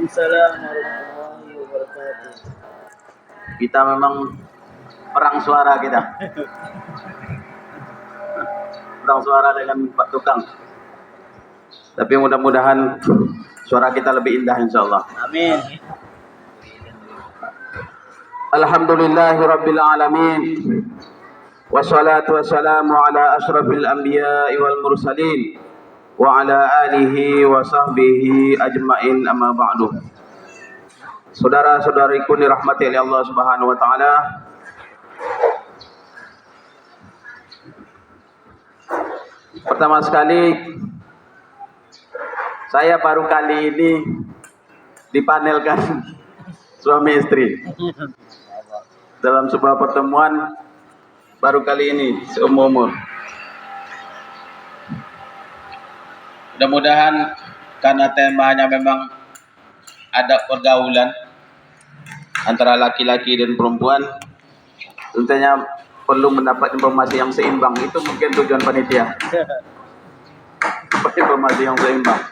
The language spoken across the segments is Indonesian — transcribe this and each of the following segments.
Waalaikumsalam warahmatullahi wabarakatuh. Kita memang perang suara kita. Perang suara dengan Pak Tukang. Tapi mudah-mudahan suara kita lebih indah insyaallah. Amin. Alhamdulillahirabbil alamin. Wassalatu wassalamu ala asyrafil anbiya'i wal mursalin wa ala alihi wa sahbihi ajmain, amma ba'du. Saudara-saudariku dirahmati oleh Allah Subhanahu wa taala. Pertama sekali, saya baru kali ini dipanelkan suami istri dalam sebuah pertemuan, baru kali ini seumur umur. Mudah-mudahan karena temanya memang ada pergaulan antara laki-laki dan perempuan, tentunya perlu mendapat informasi yang seimbang. Itu mungkin tujuan panitia. Informasi yang seimbang.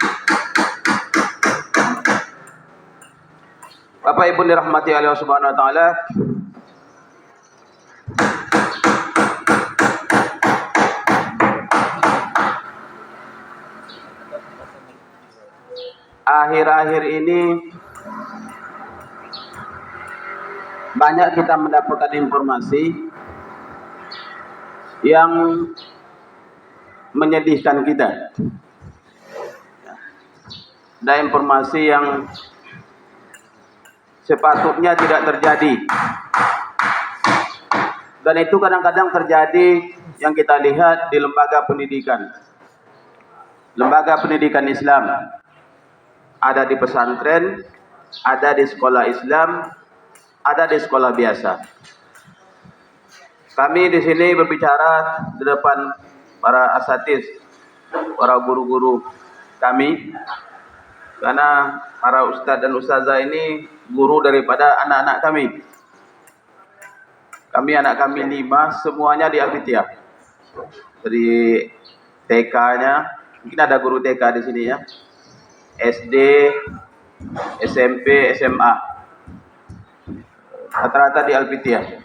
Bapak Ibu dirahmati Allah Subhanahu wa taala. Akhir-akhir ini banyak kita mendapatkan informasi yang menyedihkan kita. Ada informasi yang sepatutnya tidak terjadi. Dan itu kadang-kadang terjadi yang kita lihat di lembaga pendidikan. Lembaga pendidikan Islam. Ada di pesantren, ada di sekolah Islam, ada di sekolah biasa. Kami di sini berbicara di depan para asatiz, para guru-guru kami, karena para ustadz dan ustazah ini guru daripada anak-anak kami. Anak kami 5, semuanya di Al-Fitiyah. Dari TK-nya, mungkin ada guru TK di sini ya. SD, SMP, SMA. Rata-rata di Al-Fitiyah.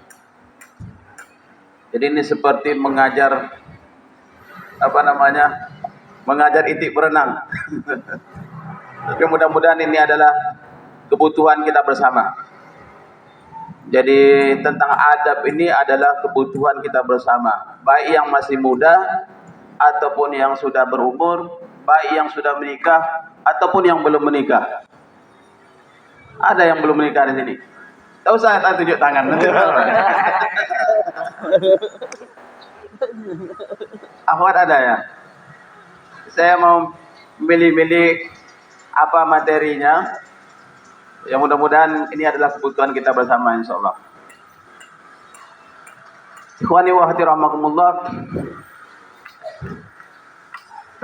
Jadi ini seperti mengajar mengajar itik berenang. Tapi mudah-mudahan ini adalah kebutuhan kita bersama. Jadi tentang adab ini adalah kebutuhan kita bersama. Baik yang masih muda ataupun yang sudah berumur, baik yang sudah menikah ataupun yang belum menikah. Ada yang belum menikah di sini. Tahu saya tunjuk tangan. Akhwat ada ya? Saya mau milih-milih apa materinya. Ya mudah-mudahan ini adalah kebutuhan kita bersama insyaallah. Ikhwani wa hati rahmakumullah.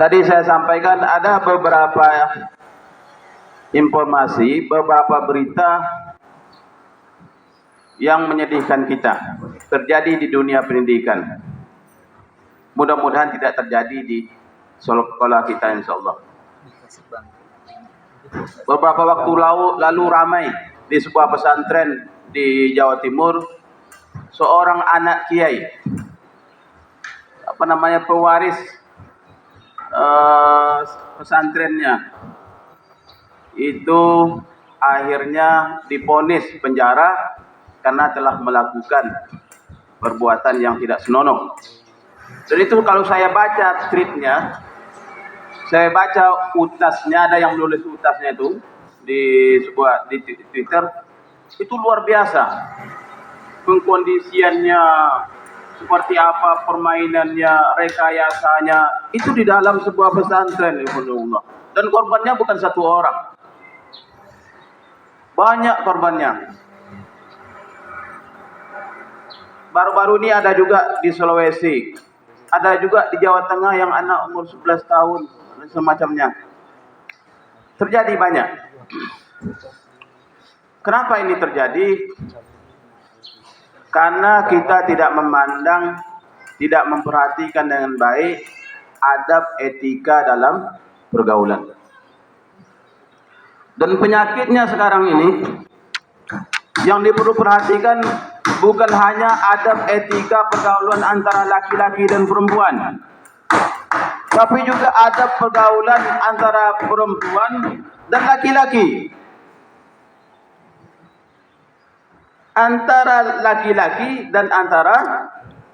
Tadi saya sampaikan ada beberapa informasi, beberapa berita yang menyedihkan kita terjadi di dunia pendidikan. Mudah-mudahan tidak terjadi di sekolah kita insyaallah. Beberapa waktu lalu ramai di sebuah pesantren di Jawa Timur, seorang anak kiai, pewaris pesantrennya itu akhirnya divonis penjara karena telah melakukan perbuatan yang tidak senonoh. Dan itu kalau saya baca tweetnya, saya baca utasnya, ada yang menulis utasnya itu di Twitter, itu luar biasa. Pengkondisiannya seperti apa, permainannya, rekayasanya, itu di dalam sebuah pesantren, Allah. Dan korbannya bukan satu orang, banyak korbannya. Baru-baru ini ada juga di Sulawesi, ada juga di Jawa Tengah yang anak umur 11 tahun dan semacamnya. Terjadi banyak. Kenapa ini terjadi? Karena kita tidak memandang, tidak memperhatikan dengan baik adab etika dalam pergaulan. Dan penyakitnya sekarang ini yang perlu perhatikan bukan hanya adab etika pergaulan antara laki-laki dan perempuan, tapi juga adab pergaulan antara perempuan dan laki-laki, antara laki-laki dan antara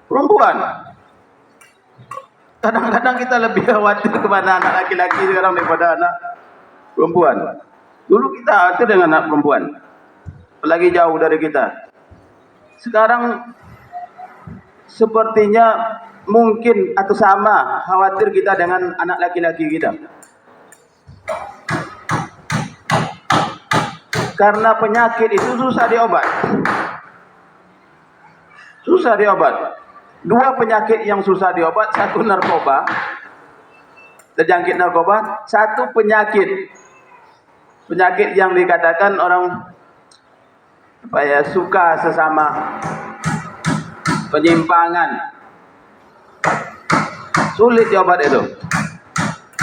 perempuan. Kadang-kadang kita lebih khawatir kepada anak laki-laki sekarang daripada anak perempuan. Dulu kita khawatir dengan anak perempuan, apalagi jauh dari kita. Sekarang sepertinya mungkin atau sama khawatir kita dengan anak laki-laki kita. Karena penyakit itu susah diobat. Susah diobat. Dua penyakit yang susah diobat, satu narkoba, terjangkit narkoba, satu penyakit yang dikatakan orang suka sesama, penyimpangan. Sulit diobat itu.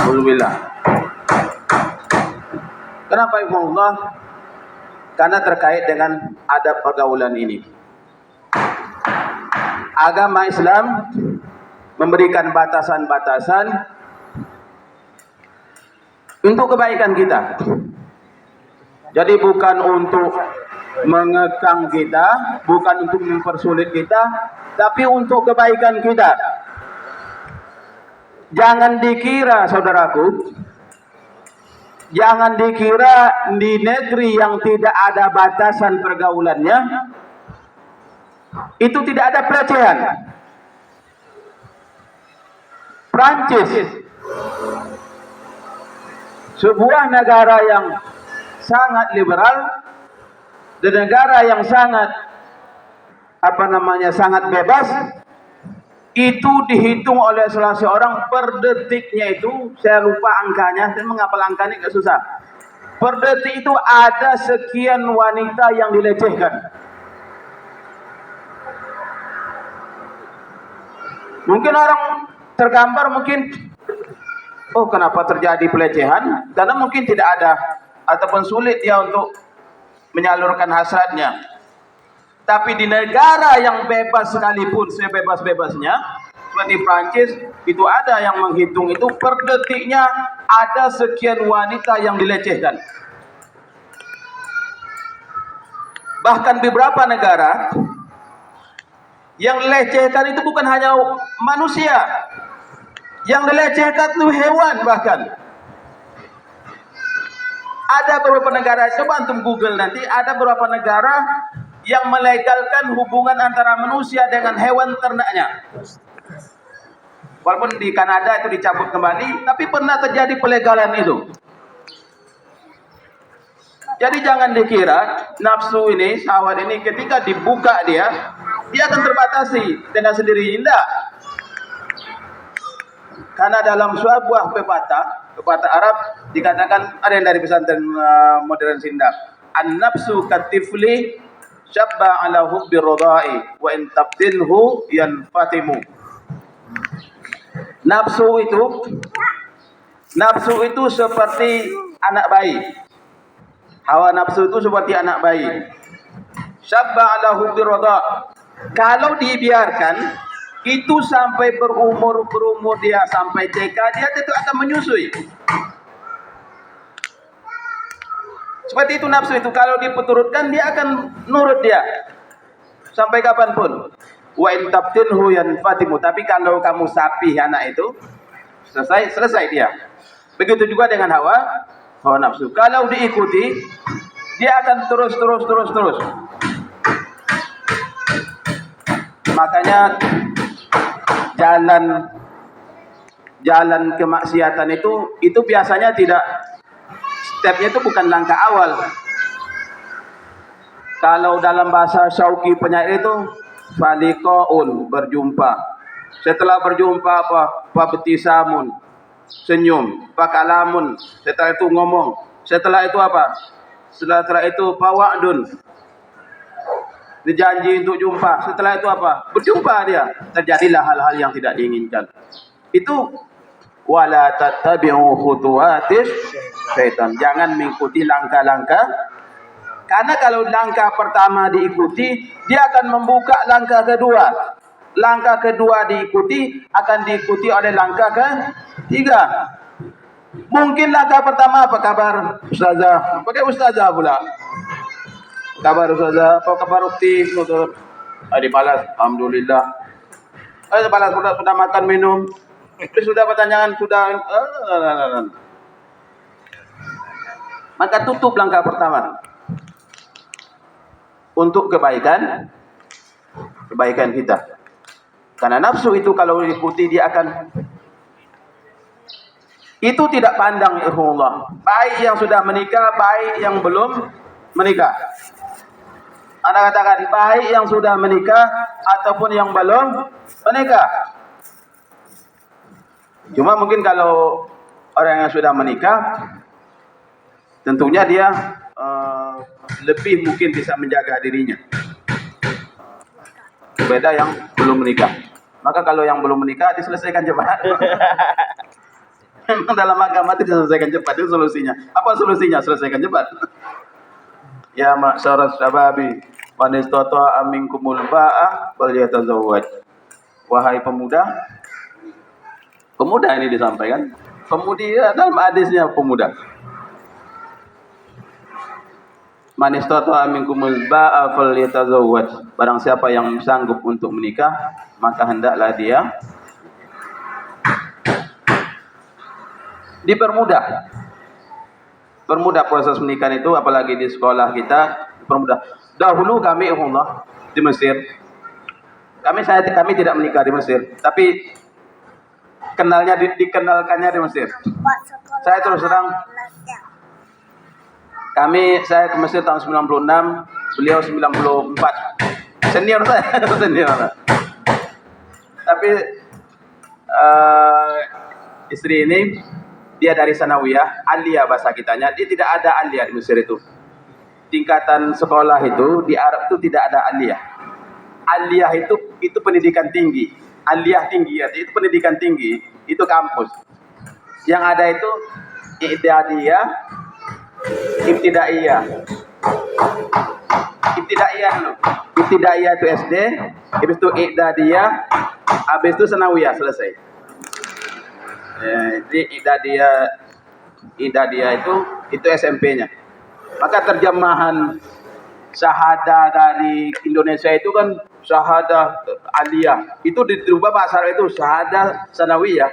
Alhamdulillah. Kenapa Ibu Allah? Karena terkait dengan adab pergaulan ini. Agama Islam memberikan batasan-batasan untuk kebaikan kita. Jadi bukan untuk mengekang kita, bukan untuk mempersulit kita, tapi untuk kebaikan kita. Jangan dikira, saudaraku, jangan dikira di negeri yang tidak ada batasan pergaulannya itu tidak ada pelecehan. Prancis, sebuah negara yang sangat liberal dan negara yang sangat sangat bebas, itu dihitung oleh salah seorang per detiknya itu, saya lupa angkanya, saya menghafal angkanya agak susah. Per detik itu ada sekian wanita yang dilecehkan. Mungkin orang tergambar oh kenapa terjadi pelecehan? Karena mungkin tidak ada ataupun sulit dia untuk menyalurkan hasratnya. Tapi di negara yang bebas sekalipun, sebebas-bebasnya, seperti Prancis, itu ada yang menghitung itu per detiknya ada sekian wanita yang dilecehkan. Bahkan beberapa negara yang dilecehkan itu bukan hanya manusia, yang dilecehkan itu hewan bahkan. Ada beberapa negara, coba antum Google nanti, ada beberapa negara yang melegalkan hubungan antara manusia dengan hewan ternaknya. Walaupun di Kanada itu dicabut kembali, tapi pernah terjadi pelegalan itu. Jadi jangan dikira nafsu ini, syahwat ini ketika dibuka dia akan terbatasi dengan sendirinya. Tidak. Karena dalam sebuah pepatah Arab dikatakan, ada yang dari pesantren modern Sindang, an-nafsu katifli syabba ala hubbi rodai wa in tabdilhu yanfatimu. Nafsu itu seperti anak bayi. Hawa nafsu itu seperti anak bayi. Syabba ala hubbi rodai. Kalau dibiarkan itu sampai berumur dia sampai TK, dia tentu akan menyusui. Seperti itu nafsu itu, kalau dipeturutkan dia akan nurut dia sampai kapanpun. Wa in tabtinhu yanfatimu. Tapi kalau kamu sapi anak itu, selesai dia. Begitu juga dengan hawa nafsu. Kalau diikuti, dia akan terus. Makanya jalan kemaksiatan itu biasanya tidak, stepnya itu bukan langkah awal. Kalau dalam bahasa Syauqi penyair itu faliqaun, berjumpa. Setelah berjumpa fabtisamun, senyum, fakalamun, setelah itu ngomong. Setelah itu apa? Setelah itu fawa'dun, dijanji untuk jumpa. Setelah itu apa? Berjumpa dia. Terjadilah hal-hal yang tidak diinginkan. Itu wala tattabi'u khutuwatis syaitan. Jangan mengikuti langkah-langkah, karena kalau langkah pertama diikuti, dia akan membuka langkah kedua. Langkah kedua diikuti, akan diikuti oleh langkah ketiga. Mungkin langkah pertama, apa kabar ustazah? Pakai ustazah pula. Kabar ustazah, apa kabar ukti? Dibalas, alhamdulillah. Balas sudah makan minum. Sudah pertanyaan, sudah. Maka tutup langkah pertama. Untuk kebaikan kita. Karena nafsu itu kalau diikuti dia akan, itu tidak pandang Allah. Baik yang sudah menikah, baik yang belum menikah. Anda katakan baik yang sudah menikah ataupun yang belum menikah. Cuma mungkin kalau orang yang sudah menikah, tentunya dia lebih mungkin bisa menjaga dirinya. Beda yang belum menikah. Maka kalau yang belum menikah diselesaikan cepat. Memang dalam agama itu diselesaikan cepat, itu solusinya. Apa solusinya? Selesaikan cepat. Ya ma'syaras syababi, man istata'a minkumul ba'ah falyatazawwaj. Wahai pemuda ini disampaikan. Pemuda dalam hadisnya pemuda. Man istata'a minkumul ba'ah falyatazawwaj. Barang siapa yang sanggup untuk menikah, maka hendaklah dia dipermudah. Permudah proses menikah itu, apalagi di sekolah kita, permudah. Dahulu kami di Mesir. Kami tidak menikah di Mesir, tapi dikenalkannya di Mesir. Saya terus terang, saya ke Mesir tahun 96, beliau 94. Senior saya, senior. Tapi istri ini dia dari sanawiyah, aliyah bahasa kitanya. Dia tidak ada aliyah di Mesir itu. Tingkatan sekolah itu di Arab itu tidak ada aliyah. Aliyah itu pendidikan tinggi. Aliyah tinggi ya, itu pendidikan tinggi, itu kampus. Yang ada itu i'dadiyah, ibtidaiyah. Ibtidaiyah dulu. Ibtidaiyah itu SD, habis itu i'dadiyah, habis itu sanawiyah, selesai. Jadi i'dadiyah itu SMP-nya. Maka terjemahan syahadah dari Indonesia itu kan syahadah aliyah. Itu dirubah bahasa Arab itu syahadah sanawiyah.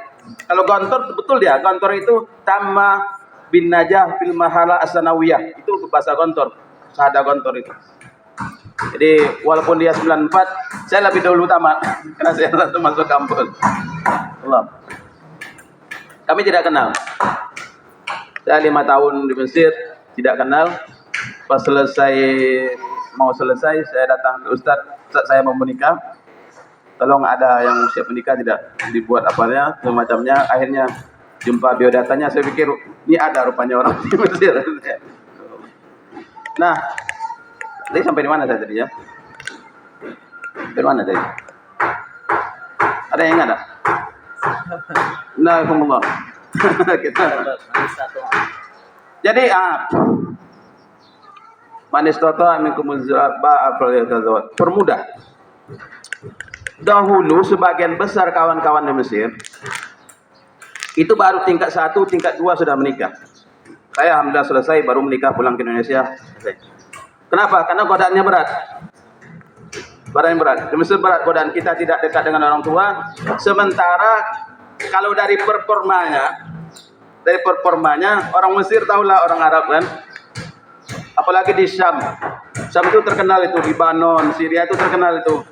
Kalau gontor betul dia, gontor itu tamma bin najah fil mahala as-sanawiyah. Itu bahasa gontor, syahadah gontor itu. Jadi walaupun dia 94, saya lebih dahulu tamat karena saya langsung masuk kampus. Allah. Kami tidak kenal. Saya 5 tahun di Mesir, tidak kenal. Pas mau selesai, saya datang ke Ustadz, saya mau menikah. Tolong ada yang siap menikah, tidak dibuat apanya, semacamnya. Akhirnya jumpa biodatanya, saya pikir ini ada rupanya orang di Mesir. Nah, tadi sampai di mana saya tadi ya? Dari mana tadi? Ada yang ingat tak? Nah, alhamdulillah. Jadi manis toto aminkumul zaba afaliyatazawwaj. Permudah. Dahulu sebagian besar kawan-kawan di Mesir itu baru tingkat 1, tingkat 2 sudah menikah. Saya alhamdulillah selesai, baru menikah, pulang ke Indonesia. Kenapa? Karena godaannya berat. Di Mesir berat godaan, kita tidak dekat dengan orang tua. Sementara kalau dari performanya orang Mesir tahulah orang Arab kan. Apalagi di Syam. Syam itu terkenal itu, Lebanon, Syria itu terkenal itu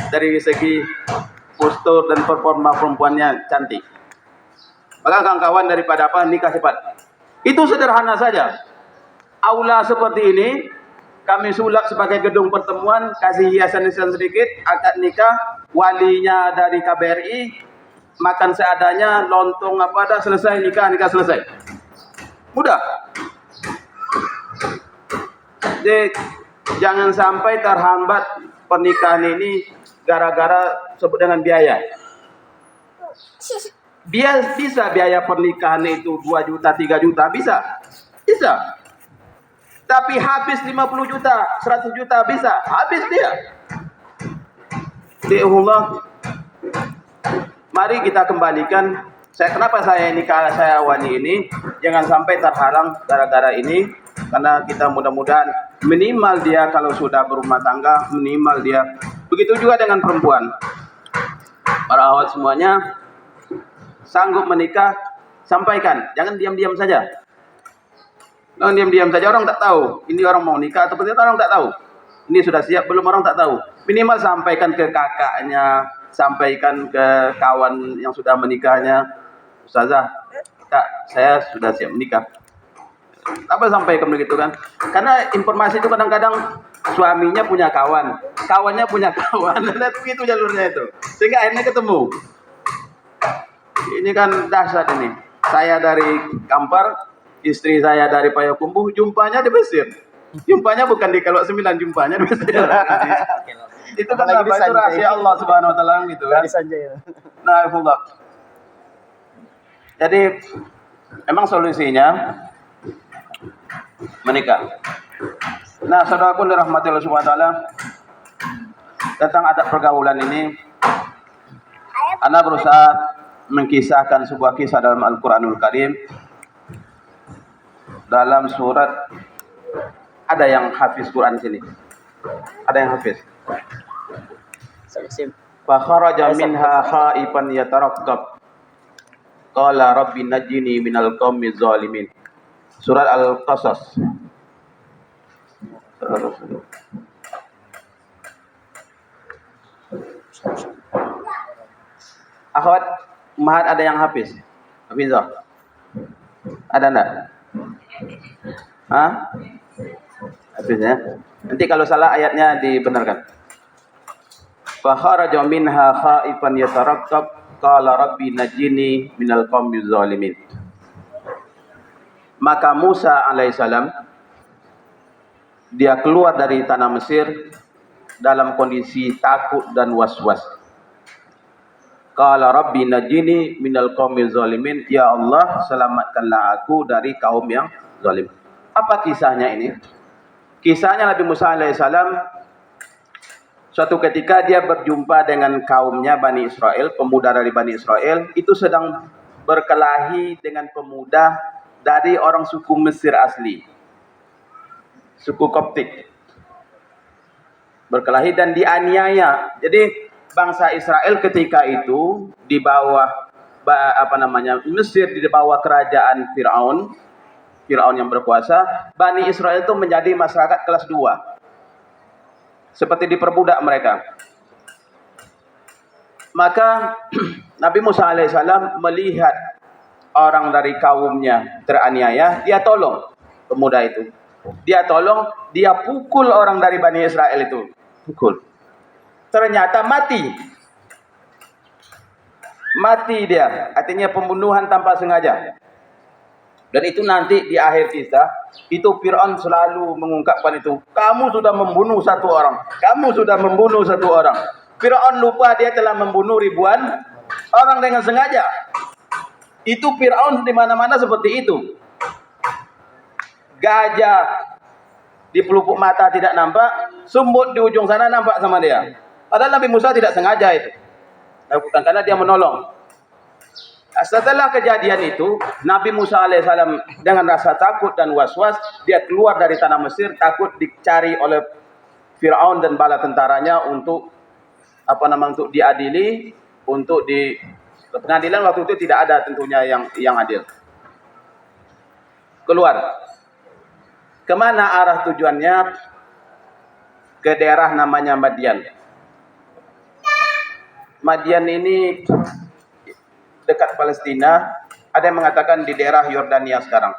dari segi postur dan performa perempuannya cantik. Maka kawan-kawan daripada nikah cepat. Itu sederhana saja. Aula seperti ini kami sulap sebagai gedung pertemuan, kasih hiasan-hiasan sedikit, akad nikah, walinya dari KBRI, makan seadanya, lontong apa ada, selesai nikah selesai. Mudah. Jadi jangan sampai terhambat pernikahan ini gara-gara sebut dengan biaya. Bisa biaya pernikahan itu 2 juta, 3 juta, bisa. Bisa. Tapi habis 50 juta, 100 juta bisa. Habis dia. Allah. Mari kita kembalikan. Kenapa saya nikah saya wani ini? Jangan sampai terhalang gara-gara ini. Karena kita mudah-mudahan minimal dia kalau sudah berumah tangga, minimal dia. Begitu juga dengan perempuan. Para awat semuanya sanggup menikah, sampaikan. Jangan diam-diam saja. Jangan diam-diam saja, orang tak tahu. Ini orang mau nikah atau tidak, orang tak tahu. Ini sudah siap belum, orang tak tahu. Minimal sampaikan ke kakaknya, sampaikan ke kawan yang sudah menikahnya. Ustazah, kak, saya sudah siap menikah. Apa sampaikan begitu kan? Karena informasi itu kadang-kadang suaminya punya kawan, kawannya punya kawan, dan begitu jalurnya itu. Sehingga akhirnya ketemu. Ini kan dahsyat ini. Saya dari Kampar, istri saya dari Payakumbuh, jumpanya di Mesir. Jumpanya bukan di Kelok 9, jumpanya di Mesir. Itu kan apa? Itu rahasia Allah Subhanahu wa taala gitu kan. Nah, Allah. Jadi memang solusinya menikah. Nah, saudaraku dirahmati Allah Subhanahu wa taala, tentang adab pergaulan ini Ana berusaha mengkisahkan sebuah kisah dalam Al-Quranul Karim. Dalam surat, ada yang hafiz Quran sini? Ada yang hafiz? Fa kharaja minha khaifan yataraqqab. Qala rabbi najini minal qaumiz zalimin. Surat Al-Qasas. Akhwat, Mahat ada yang hafiz? Hafizah? Ada enggak? Hah? Hafiznya? Nanti kalau salah ayatnya dibenarkan. Fa kharaja minha khaifan yataraqqab qala rabbi najini minal qaumiz zalimin. Maka Musa alaihissalam dia keluar dari tanah Mesir dalam kondisi takut dan was-was. Qala rabbi najini minal qaumiz zalimin, ya Allah selamatkanlah aku dari kaum yang zalim. Apa kisahnya ini? Kisahnya Nabi Musa alaihissalam suatu ketika dia berjumpa dengan kaumnya Bani Israel, pemuda dari Bani Israel itu sedang berkelahi dengan pemuda dari orang suku Mesir asli, suku Koptik, berkelahi dan dianiaya. Jadi bangsa Israel ketika itu di bawah Mesir, di bawah kerajaan Firaun yang berkuasa. Bani Israel itu menjadi masyarakat kelas 2, seperti diperbudak mereka. Maka Nabi Musa alaihissalam melihat orang dari kaumnya teraniaya, dia tolong pemuda itu. Dia tolong, dia pukul orang dari Bani Israel itu. Pukul. Ternyata mati. Mati dia. Artinya pembunuhan tanpa sengaja. Dan itu nanti di akhir kisah, itu Fir'aun selalu mengungkapkan itu. Kamu sudah membunuh satu orang. Kamu sudah membunuh satu orang. Fir'aun lupa dia telah membunuh ribuan orang dengan sengaja. Itu Fir'aun di mana-mana seperti itu. Gajah di pelupuk mata tidak nampak, semut di ujung sana nampak sama dia. Padahal Nabi Musa tidak sengaja itu. Bukan karena dia menolong. Setelah kejadian itu, Nabi Musa alaihissalam dengan rasa takut dan was-was, dia keluar dari tanah Mesir, takut dicari oleh Fir'aun dan bala tentaranya untuk untuk diadili, untuk di pengadilan waktu itu tidak ada tentunya yang adil. Keluar. Kemana arah tujuannya? Ke daerah namanya Madian. Madian ini dekat Palestina. Ada yang mengatakan di daerah Yordania sekarang,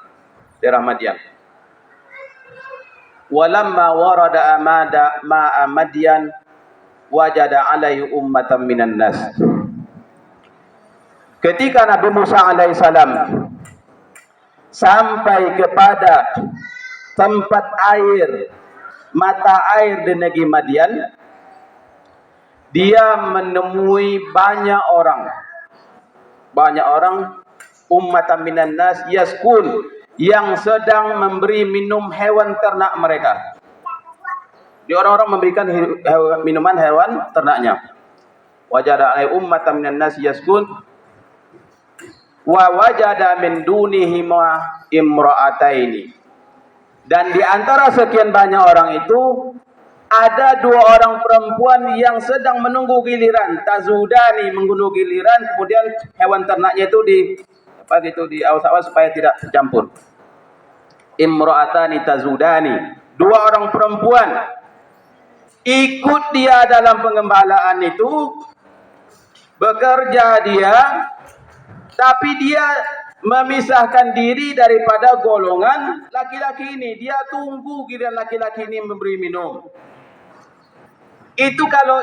daerah Madian. Walamma warada ma'a Madian wajada alaihi ummatan minan nas. Ketika Nabi Musa alaihissalam sampai kepada tempat air, mata air di negeri Madian, dia menemui banyak orang banyak orang ummatan minan nas yaskun, yang sedang memberi minum hewan ternak mereka. Di orang-orang memberikan minuman hewan ternaknya. Wajada alai ummatan minan nas yaskun wa wajada min dunihima imra'ataini. Dan di antara sekian banyak orang itu ada dua orang perempuan yang sedang menunggu giliran, tazudani, menunggu giliran, kemudian hewan ternaknya itu diawas-awas supaya tidak tercampur. Imra'atani tazudani, dua orang perempuan ikut dia dalam pengembalaan itu, bekerja dia, tapi dia memisahkan diri daripada golongan laki-laki ini. Dia tunggu giliran laki-laki ini memberi minum. Itu kalau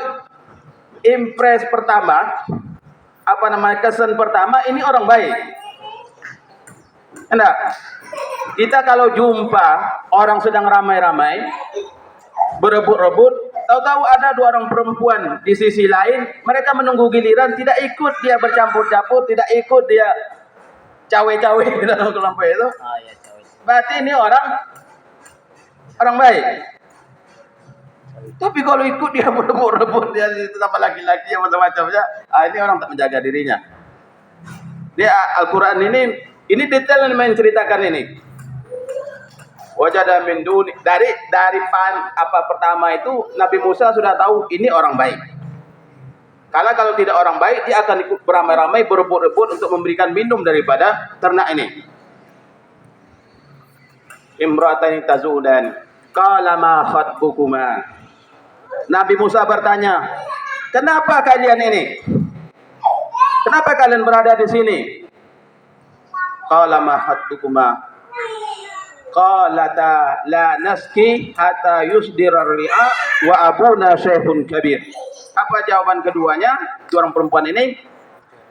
impress pertama, kesan pertama, ini orang baik. Enggak? Kita kalau jumpa orang sedang ramai-ramai, berebut-rebut, tahu-tahu ada dua orang perempuan di sisi lain, mereka menunggu giliran, tidak ikut dia bercampur-campur, tidak ikut dia cawe-cawe di dalam kelompok itu. Berarti ini orang baik. Tapi kalau ikut dia berebut-rebut, dia itu sama laki-laki yang macam-macamnya, ini orang tak menjaga dirinya. Dia Al-Quran ini detail yang menceritakan ini. Wajada min duni, dari pertama itu Nabi Musa sudah tahu ini orang baik. Karena kalau tidak orang baik, dia akan ikut beramai-ramai berebut-rebut untuk memberikan minum daripada ternak ini. Imra'atani tazudan, qala ma khatbukuma. Nabi Musa bertanya, kenapa kalian ini? Kenapa kalian berada di sini? Qala ma khatbukuma. Qalata la naski hatta yusdirar ri'a wa abuna syekhun kabir. Apa jawaban keduanya? Dua orang perempuan ini,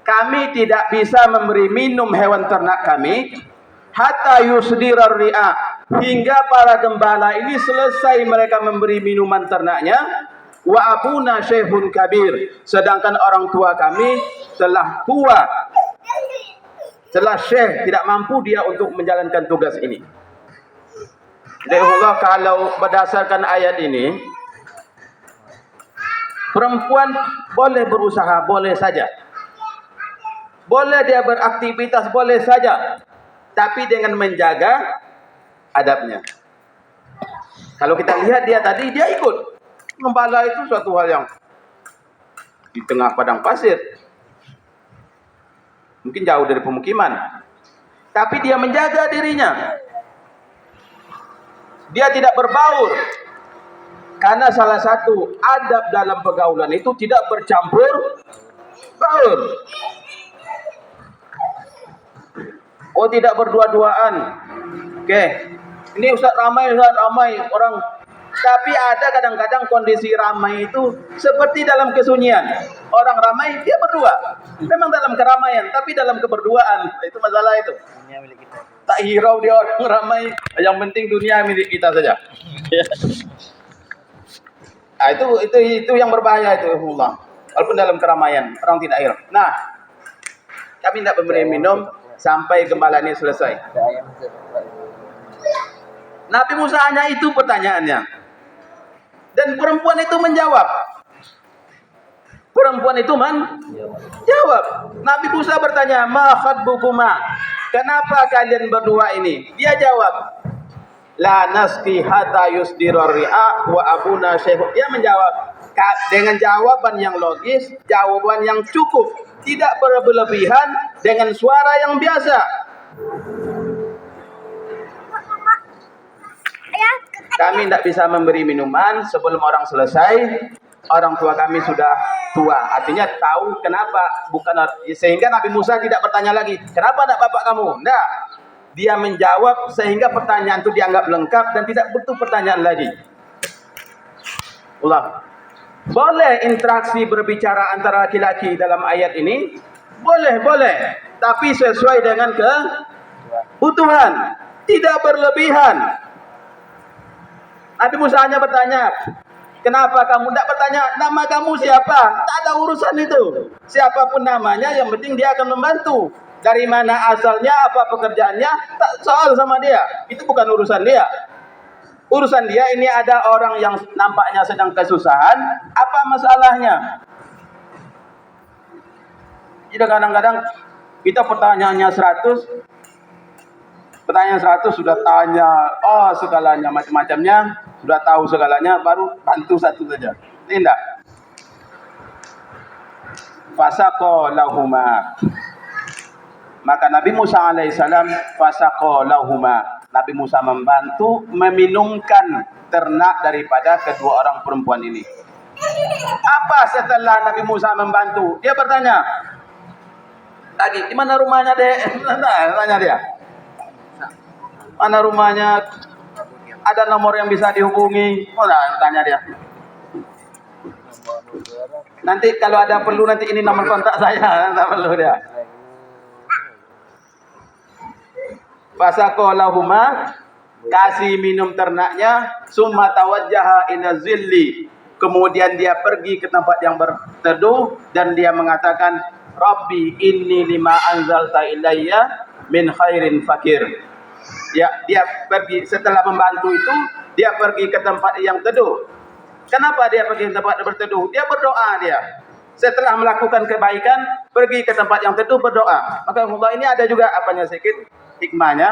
kami tidak bisa memberi minum hewan ternak kami hatta yusdirar ri'a, hingga para gembala ini selesai mereka memberi minuman ternaknya. Wa abuna syekhun kabir, sedangkan orang tua kami telah tua, telah syekh, tidak mampu dia untuk menjalankan tugas ini. Jadi Allah, kalau berdasarkan ayat ini, perempuan boleh berusaha, boleh saja. Boleh dia beraktivitas, boleh saja. Tapi dengan menjaga adabnya. Kalau kita lihat dia tadi, dia ikut. Gembala itu suatu hal yang di tengah padang pasir. Mungkin jauh dari pemukiman. Tapi dia menjaga dirinya. Dia tidak berbaur. Karena salah satu adab dalam pergaulan itu tidak bercampur baur. Oh, tidak berdua-duaan. Oke. Ini Ustaz ramai orang. Tapi ada kadang-kadang kondisi ramai itu seperti dalam kesunyian. Orang ramai, dia berdua. Memang dalam keramaian, tapi dalam keberduaan. Itu masalah itu. Tak hirau dia orang ramai. Yang penting dunia milik kita saja. Nah, itu yang berbahaya itu, Allah. Walaupun dalam keramaian, orang tidak hirau. Nah, kami tidak memberi minum sampai gembala ini selesai. Nabi Musa hanya itu pertanyaannya. Dan perempuan itu menjawab. Perempuan itu jawab. Nabi Musa bertanya, ma khatbukuma, kenapa kalian berdua ini? Dia jawab, la nasqi hatta yusdirar ri'a wa abuna syekh. Dia menjawab dengan jawaban yang logis, jawaban yang cukup, tidak berlebihan, dengan suara yang biasa. Kami tidak bisa memberi minuman sebelum orang selesai. Orang tua kami sudah tua. Artinya tahu kenapa, bukan, sehingga Nabi Musa tidak bertanya lagi, kenapa tidak bapak kamu? Tidak. Dia menjawab sehingga pertanyaan itu dianggap lengkap dan tidak butuh pertanyaan lagi. Allah. Boleh interaksi berbicara antara laki-laki dalam ayat ini? Boleh. Tapi sesuai dengan kebutuhan. Tidak berlebihan. Nabi Musa hanya bertanya, kenapa kamu? Tidak bertanya, nama kamu siapa? Tak ada urusan itu. Siapapun namanya, yang penting dia akan membantu. Dari mana asalnya, apa pekerjaannya, tak soal sama dia. Itu bukan urusan dia. Urusan dia ini ada orang yang nampaknya sedang kesusahan, apa masalahnya? Jadi kadang-kadang kita pertanyaannya 100, pertanyaan 100 sudah tanya segalanya, macam-macamnya, sudah tahu segalanya, baru bantu satu saja. Tidak. Fasaqo lahuma. Maka Nabi Musa alaihissalam fasaqo lahuma. Nabi Musa membantu meminumkan ternak daripada kedua orang perempuan ini. Apa setelah Nabi Musa membantu? Dia bertanya, lagi, di mana rumahnya dek? Tanya dia. Mana rumahnya? Ada nomor yang bisa dihubungi? Tanya dia. Nanti kalau ada perlu nanti ini nomor kontak saya, tak perlu dia. Fasaqalahuma, kasih minum ternaknya, summa tawajjaha ila zilli. Kemudian dia pergi ke tempat yang berteduh dan dia mengatakan, Rabbi inni lima anzalta ilayya min khairin fakir. Ya, dia pergi setelah membantu itu, dia pergi ke tempat yang teduh. Kenapa dia pergi ke tempat berteduh? Dia berdoa dia. Setelah melakukan kebaikan, pergi ke tempat yang teduh berdoa. Maka Allah ini ada juga apanya sedikit hikmahnya.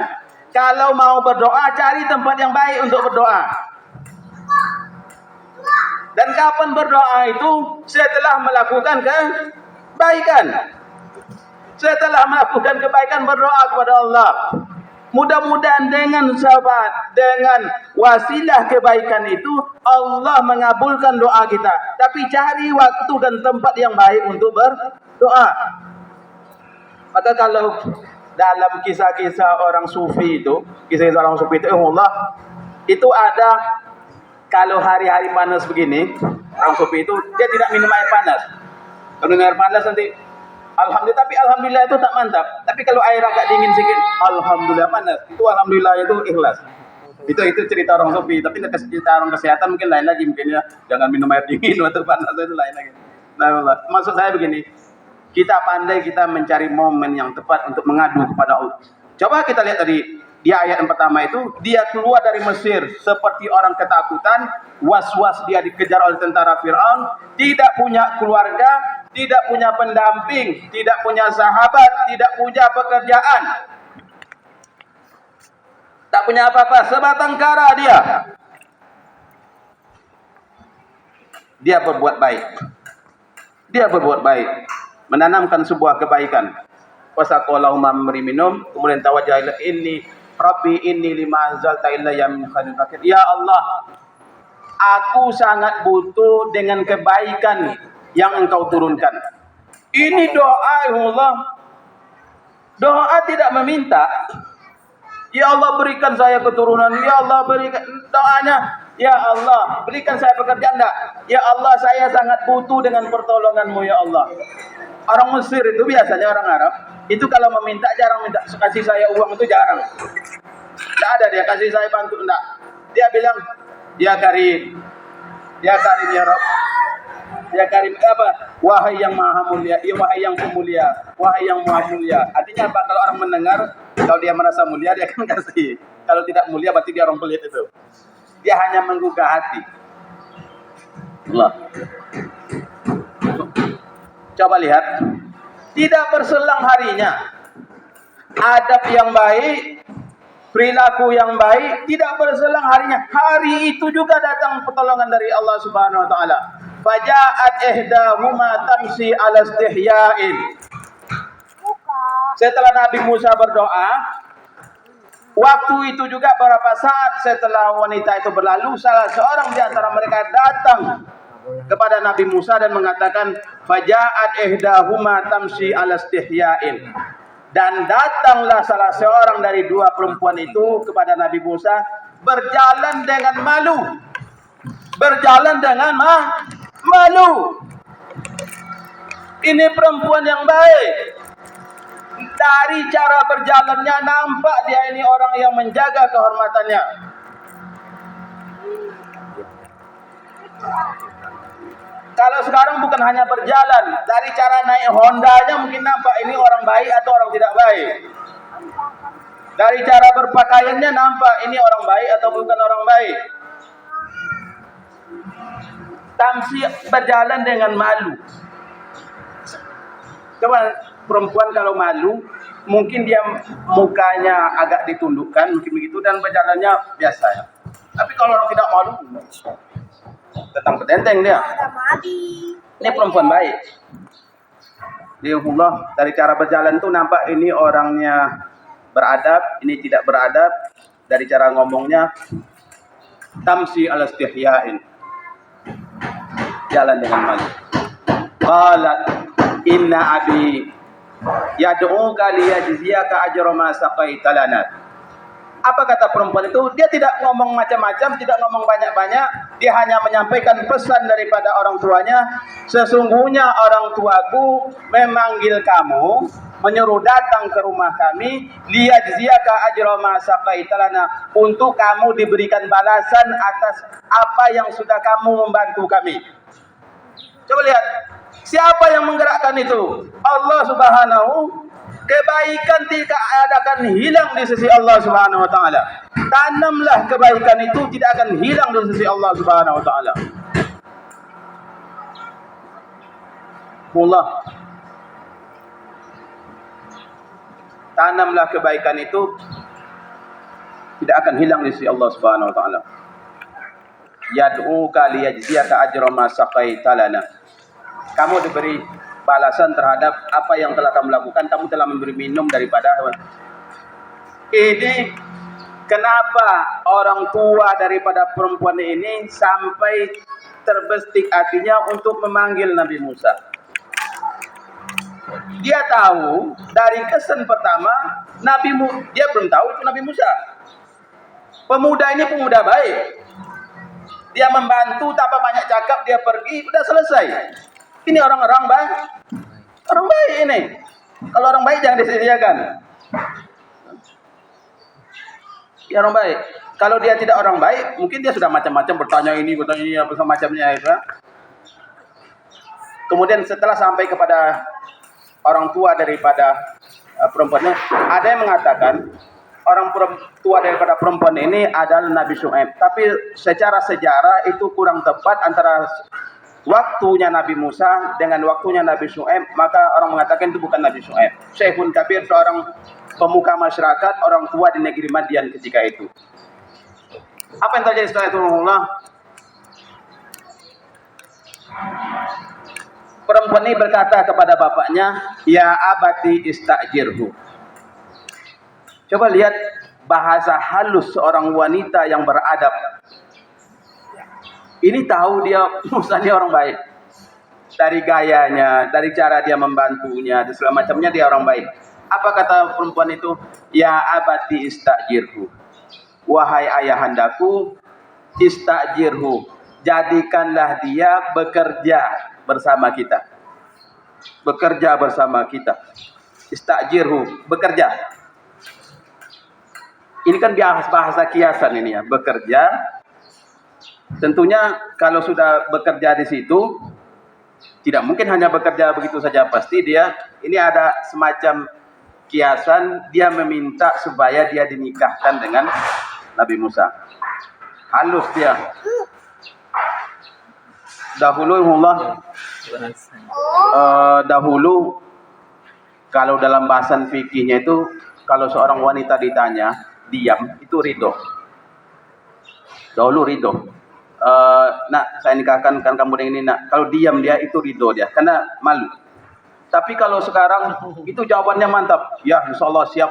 Kalau mau berdoa, cari tempat yang baik untuk berdoa. Dan kapan berdoa itu? Setelah melakukan kebaikan. Setelah melakukan kebaikan, berdoa kepada Allah. Mudah-mudahan dengan sahabat, dengan wasilah kebaikan itu, Allah mengabulkan doa kita. Tapi cari waktu dan tempat yang baik untuk berdoa. Maka kalau dalam kisah-kisah orang sufi itu, kisah-kisah orang sufi itu, Allah, itu ada, kalau hari-hari panas begini, orang sufi itu, dia tidak minum air panas. Kalau minum air panas nanti, alhamdulillah, tapi alhamdulillah itu tak mantap. Tapi kalau air agak dingin sedikit, alhamdulillah panas. Itu alhamdulillah itu ikhlas. Itu cerita orang sufi. Tapi cerita orang kesehatan mungkin lain lagi, mungkin ya. Jangan minum air dingin waktu panas, itu lain lagi. Nah, maksud saya begini, kita pandai kita mencari momen yang tepat untuk mengadu kepada Allah. Coba kita lihat tadi, di ayat yang pertama itu, dia keluar dari Mesir seperti orang ketakutan, was-was dia dikejar oleh tentara Fir'aun, tidak punya keluarga, tidak punya pendamping, tidak punya sahabat, tidak punya pekerjaan, tak punya apa-apa, sebatang kara dia. Dia berbuat baik. Dia berbuat baik, menanamkan sebuah kebaikan. Wasaqalahuma, memberi minum, kemudian tawajjah ila inni Rabbi inni lima anzalta ilayya min khairin fakir. Ya Allah, aku sangat butuh dengan kebaikan yang Engkau turunkan. Ini doa ya Allah. Doa tidak meminta, ya Allah berikan saya keturunan, ya Allah berikan, doanya, ya Allah berikan saya pekerjaan, enggak, ya Allah saya sangat butuh dengan pertolongan-Mu ya Allah. Orang Mesir itu biasanya, orang Arab itu kalau meminta jarang minta, kasih saya uang itu jarang. Tidak ada dia kasih saya bantu, enggak. Dia bilang, ya Karim, ya Karim ya Rabb, ya Karim apa? Wahai yang maha mulia, ya wahai yang pemulia, wahai yang maha mulia. Artinya apa? Kalau orang mendengar, kalau dia merasa mulia dia akan kasih. Kalau tidak mulia berarti dia orang pelit itu. Dia hanya menggugah hati. Allah. Coba lihat, tidak berselang harinya, adab yang baik, perilaku yang baik, tidak berselang harinya, hari itu juga datang pertolongan dari Allah Subhanahu wa taala. Faja'at ihdahuma tamsi 'ala istihya'in. Setelah Nabi Musa berdoa, waktu itu juga beberapa saat setelah wanita itu berlalu, salah seorang di antara mereka datang kepada Nabi Musa dan mengatakan, faja'at ihdahuma tamsi 'ala istihya'in. Dan datanglah salah seorang dari dua perempuan itu kepada Nabi Musa berjalan dengan malu. Berjalan dengan malu. Ini perempuan yang baik. Dari cara berjalannya nampak dia ini orang yang menjaga kehormatannya. Kalau sekarang bukan hanya berjalan, dari cara naik Hondanya mungkin nampak ini orang baik atau orang tidak baik. Dari cara berpakaiannya nampak ini orang baik atau bukan orang baik. Tamsi berjalan dengan malu. Coba perempuan kalau malu, mungkin dia mukanya agak ditundukkan, mungkin begitu, dan berjalannya biasa ya. Tapi kalau orang tidak malu, tetang petenteng dia. Ini perempuan baik. Diallah, dari cara berjalan itu nampak ini orangnya beradab, ini tidak beradab. Dari cara ngomongnya, tamsi ala istihyain, jalan dengan malu. Qalat inna abi yad'uka liyajziyaka ajra ma saqaita lana. Apa kata perempuan itu? Dia tidak ngomong macam-macam, tidak ngomong banyak-banyak. Dia hanya menyampaikan pesan daripada orang tuanya. Sesungguhnya orang tuaku memanggil kamu, menyuruh datang ke rumah kami, liyajziyaka ajra ma saqaita lana, untuk kamu diberikan balasan atas apa yang sudah kamu membantu kami. Coba lihat, siapa yang menggerakkan itu? Allah Subhanahu. Kebaikan tidak akan hilang di sisi Allah Subhanahu wa taala. Tanamlah kebaikan itu, tidak akan hilang di sisi Allah Subhanahu wa taala. Allah. Tanamlah kebaikan itu, tidak akan hilang di sisi Allah Subhanahu wa taala. Yad'uka liyajziyaka ajra ma saqaita lana. Kamu diberi balasan terhadap apa yang telah kamu lakukan. Kamu telah memberi minum daripada hewan. Ini kenapa orang tua daripada perempuan ini sampai terbestik hatinya untuk memanggil Nabi Musa. Dia tahu dari kesan pertama dia belum tahu itu Nabi Musa. Pemuda ini pemuda baik. Dia membantu tanpa banyak cakap, dia pergi, sudah selesai. Ini orang-orang baik. Orang baik ini. Kalau orang baik jangan disia-siakan. Ya, orang baik. Kalau dia tidak orang baik, mungkin dia sudah macam-macam bertanya ini apa semacamnya itu. Kemudian setelah sampai kepada orang tua daripada perempuannya, ada yang mengatakan orang tua daripada perempuan ini adalah Nabi Syuaib. Tapi secara sejarah itu kurang tepat antara waktunya Nabi Musa dengan waktunya Nabi Syuaib, maka orang mengatakan itu bukan Nabi Syuaib. Syekhun Kabir, seorang pemuka masyarakat, orang tua di negeri Madian ketika itu. Apa yang terjadi setelah itu? Perempuan ini berkata kepada bapaknya, ya abati istajirhu. Coba lihat bahasa halus seorang wanita yang beradab. Ini tahu dia Musa ini orang baik. Dari gayanya, dari cara dia membantunya, dan segala macamnya dia orang baik. Apa kata perempuan itu? Ya abati istajirhu. Wahai ayahandaku, istajirhu. Jadikanlah dia bekerja bersama kita. Bekerja bersama kita. Istajirhu, bekerja. Ini kan bahasa kiasan ini ya, bekerja. Tentunya kalau sudah bekerja di situ, tidak mungkin hanya bekerja begitu saja. Pasti dia, ini ada semacam kiasan, dia meminta supaya dia dinikahkan dengan Nabi Musa. Halus dia. Dahulu kalau dalam bahasan fikihnya itu, kalau seorang wanita ditanya diam, itu ridho. Dahulu ridho. Nak, saya nikahkan kan kamu dengan ini, nak. Kalau diam dia itu ridho dia, karena malu. Tapi kalau sekarang itu jawabannya mantap. Ya, insya Allah siap.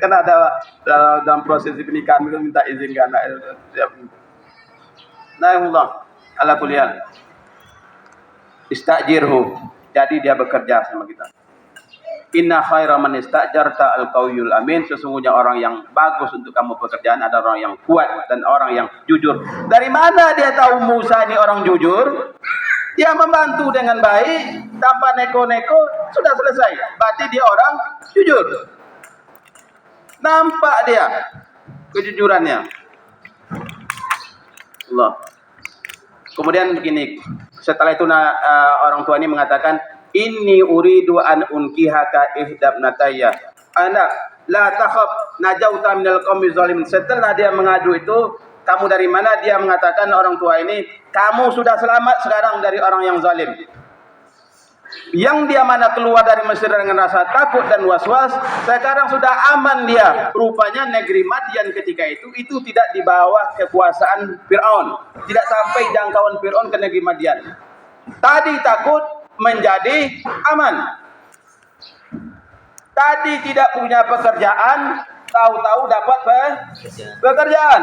Karena ada dalam proses pernikahan itu minta izin ke anak. Siap. Nah, Allah ala kuliah. Istajirhu. Jadi dia bekerja sama kita. Inna khaira man istajarta al-qawiyul amin. Sesungguhnya orang yang bagus untuk kamu pekerjaan adalah orang yang kuat dan orang yang jujur. Dari mana dia tahu Musa ini orang jujur? Dia membantu dengan baik, tanpa neko-neko, sudah selesai. Berarti dia orang jujur. Nampak dia kejujurannya. Allah. Kemudian begini, setelah itu orang tua ini mengatakan, inni uridu an unkihaka ihdabnatayya. Anak, la takhaf najauta minal qaumi zalimin. Setelah dia mengadu itu, kamu dari mana? Dia mengatakan orang tua ini, kamu sudah selamat sekarang dari orang yang zalim. Yang dia mana keluar dari Mesir dengan rasa takut dan was-was, sekarang sudah aman dia. Rupanya negeri Madian ketika itu tidak di bawah kekuasaan Fir'aun. Tidak sampai jangkauan Fir'aun ke negeri Madian. Tadi takut menjadi aman. Tadi tidak punya pekerjaan, tahu-tahu dapat pekerjaan.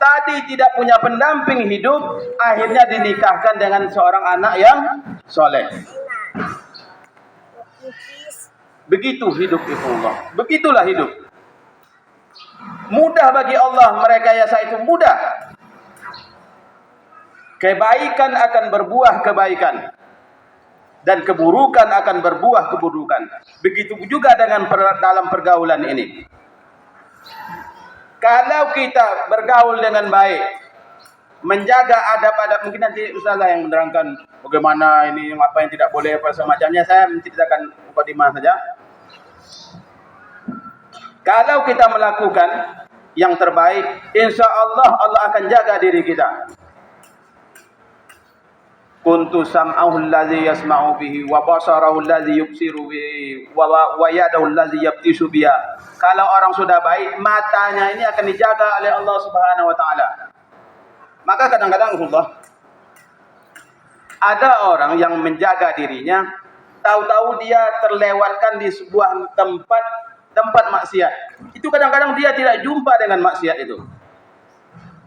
Tadi tidak punya pendamping hidup, akhirnya dinikahkan dengan seorang anak yang soleh. Begitu hidup Allah. Begitulah hidup. Mudah bagi Allah merekayasa itu, mudah. Kebaikan akan berbuah kebaikan. Dan keburukan akan berbuah keburukan. Begitu juga dengan dalam pergaulan ini. Kalau kita bergaul dengan baik, menjaga adab-adab, mungkin nanti Ustazah yang menerangkan bagaimana ini, apa yang tidak boleh, apa semacamnya. Saya menceritakan mukadimah saja. Kalau kita melakukan yang terbaik, insya Allah Allah akan jaga diri kita. Kuntu sam'ahu allazi yasma'u bihi wa basarahu allazi yubsiru bihi wa yadahu allazi yabtishu biha. Kalau orang sudah baik, matanya ini akan dijaga oleh Allah Subhanahu wa taala. Maka kadang-kadang Allah, ada orang yang menjaga dirinya, tahu-tahu dia terlewatkan di sebuah tempat maksiat. Itu kadang-kadang dia tidak jumpa dengan maksiat itu.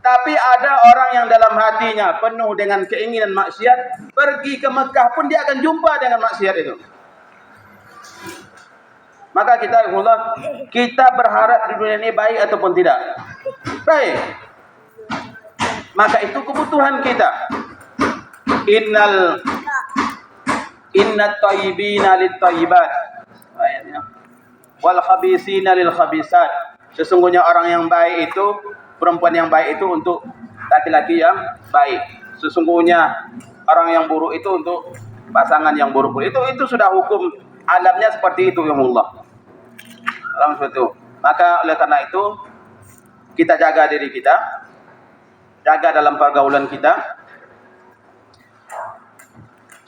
Tapi ada orang yang dalam hatinya penuh dengan keinginan maksiat, pergi ke Mekah pun dia akan jumpa dengan maksiat itu. Maka kita berharap di dunia ini baik ataupun tidak? Baik. Maka itu kebutuhan kita. Innat tayyibina lit tayyibat. Ayatnya. Wal khabisina lil khabisat. Sesungguhnya orang yang baik itu, perempuan yang baik itu untuk laki-laki yang baik. Sesungguhnya orang yang buruk itu untuk pasangan yang buruk. Itu sudah hukum alamnya seperti itu, ya Allah. Alam seperti itu. Maka oleh karena itu kita jaga diri kita, jaga dalam pergaulan kita.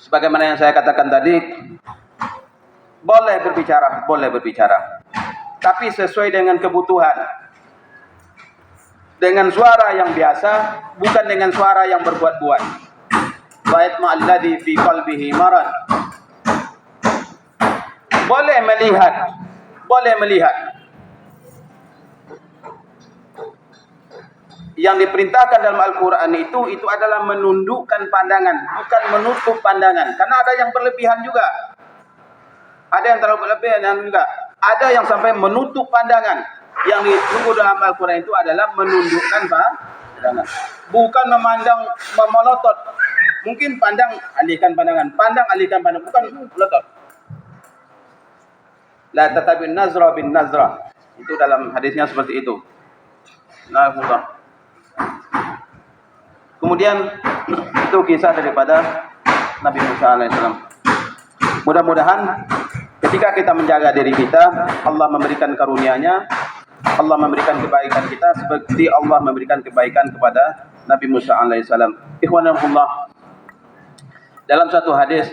Sebagaimana yang saya katakan tadi, boleh berbicara, tapi sesuai dengan kebutuhan. Dengan suara yang biasa, bukan dengan suara yang berbuat-buat. Wa yatma'alladzi fi qalbihi marad. Boleh melihat. Yang diperintahkan dalam Al-Quran itu adalah menundukkan pandangan, bukan menutup pandangan. Karena ada yang berlebihan juga. Ada yang terlalu berlebihan juga. Ada yang sampai menutup pandangan. Yang ditunggu dalam Al-Quran itu adalah menundukkan pandangan. Bukan memandang memelotot. Mungkin pandang, alihkan pandangan. Pandang, alihkan pandangan. Bukan melotot. La tatabi'un nazra bin nazra. Itu dalam hadisnya seperti itu. Nah, kemudian itu kisah daripada Nabi Musa alaihissalam. Mudah-mudahan ketika kita menjaga diri kita, Allah memberikan karunia-Nya, Allah memberikan kebaikan kita seperti Allah memberikan kebaikan kepada Nabi Musa alaihissalam. Ikhwanallah, dalam satu hadis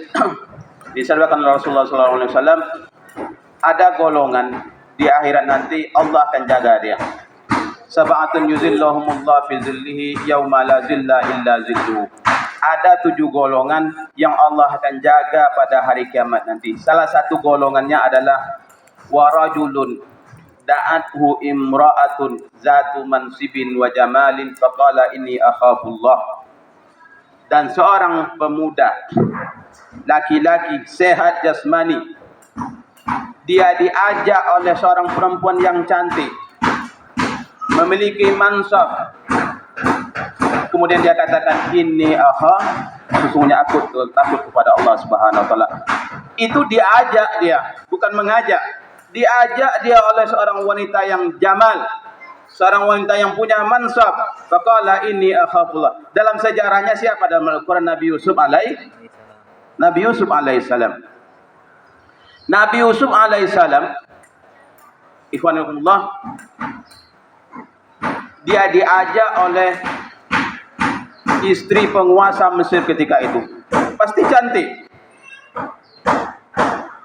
disabdakan oleh Rasulullah SAW, ada golongan di akhirat nanti Allah akan jaga dia. Sab'atun yuzillahumullah fi zillihi yauma la zilla illa zilluh. Ada 7 golongan yang Allah akan jaga pada hari kiamat nanti. Salah satu golongannya adalah warajulun da'athu imra'atun zatu mansibin wa jamalin faqala inni akhafullah. Dan seorang pemuda laki-laki sehat jasmani, dia diajak oleh seorang perempuan yang cantik, memiliki mansab. Kemudian dia katakan, ini sesungguhnya aku takut kepada Allah Subhanahu wa taala. Itu diajak dia, bukan mengajak. Diajak dia oleh seorang wanita yang jamal, seorang wanita yang punya mansab. Faqala inni akhafullah. Dalam sejarahnya siapa dalam Al-Quran? Nabi Yusuf alaihissalam. Nabi Yusuf alaihissalam, ikhwanullah, dia diajak oleh istri penguasa Mesir ketika itu. Pasti cantik.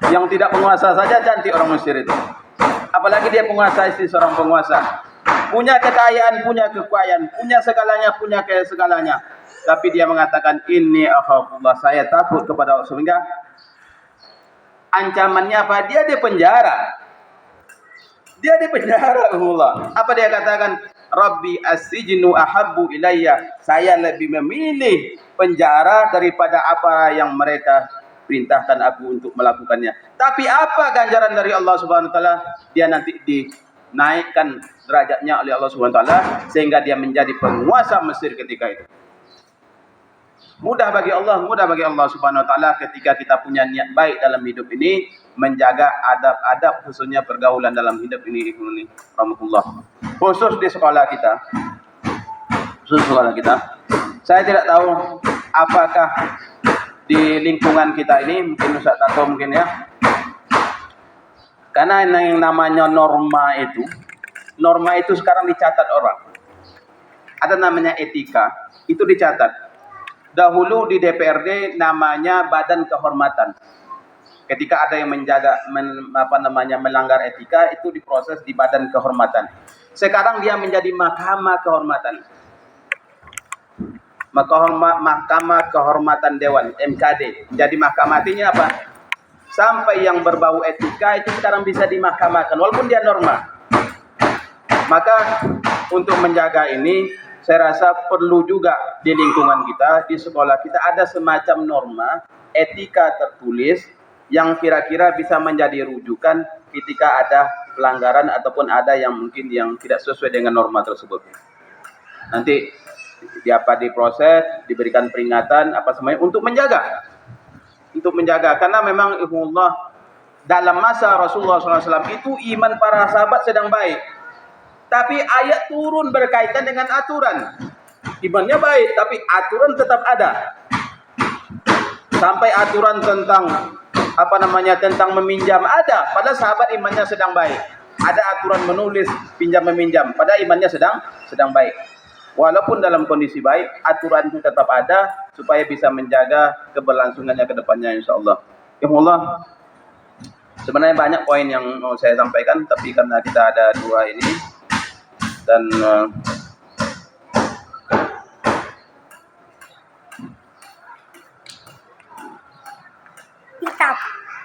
Yang tidak penguasa saja cantik orang Mesir itu. Apalagi dia penguasa, istri seorang penguasa. Punya kekayaan, punya kekuasaan, punya segalanya. Tapi dia mengatakan, inni akhafullah, saya takut kepada Allah. Sehingga ancamannya apa? Dia di penjara. Allah. Apa dia katakan? Rabbi as-sijnu ahabbu ilayya. Saya lebih memilih penjara daripada apa yang mereka perintahkan aku untuk melakukannya. Tapi apa ganjaran dari Allah Subhanahu wa taala? Dia nanti dinaikkan derajatnya oleh Allah Subhanahu wa taala sehingga dia menjadi penguasa Mesir ketika itu. Mudah bagi Allah Subhanahu wa taala ketika kita punya niat baik dalam hidup ini, menjaga adab-adab khususnya pergaulan dalam hidup ini. Rahmatullah. Khusus di sekolah kita. Saya tidak tahu apakah di lingkungan kita ini, mungkin Ustaz Tato mungkin ya. Karena yang namanya norma itu sekarang dicatat orang. Ada namanya etika, itu dicatat. Dahulu di DPRD namanya Badan Kehormatan. Ketika ada yang melanggar etika, itu diproses di Badan Kehormatan. Sekarang dia menjadi Mahkamah Kehormatan. Mahkamah Kehormatan Dewan, MKD. Jadi mahkamah artinya apa? Sampai yang berbau etika itu sekarang bisa dimahkamahkan, walaupun dia norma. Maka untuk menjaga ini, saya rasa perlu juga di lingkungan kita, di sekolah kita ada semacam norma etika tertulis yang kira-kira bisa menjadi rujukan ketika ada pelanggaran ataupun ada yang mungkin yang tidak sesuai dengan norma tersebut. Nanti diproses, diberikan peringatan apa semuanya untuk menjaga karena memang Allah dalam masa Rasulullah SAW itu iman para sahabat sedang baik, tapi ayat turun berkaitan dengan aturan. Imannya baik tapi aturan tetap ada, sampai aturan tentang tentang meminjam ada, padahal sahabat imannya sedang baik. Ada aturan menulis pinjam meminjam, padahal imannya sedang baik. Walaupun dalam kondisi baik, aturan itu tetap ada supaya bisa menjaga keberlangsungannya ke depannya insyaallah. Ya Allah, sebenarnya banyak poin yang mau saya sampaikan, tapi karena kita ada dua ini dan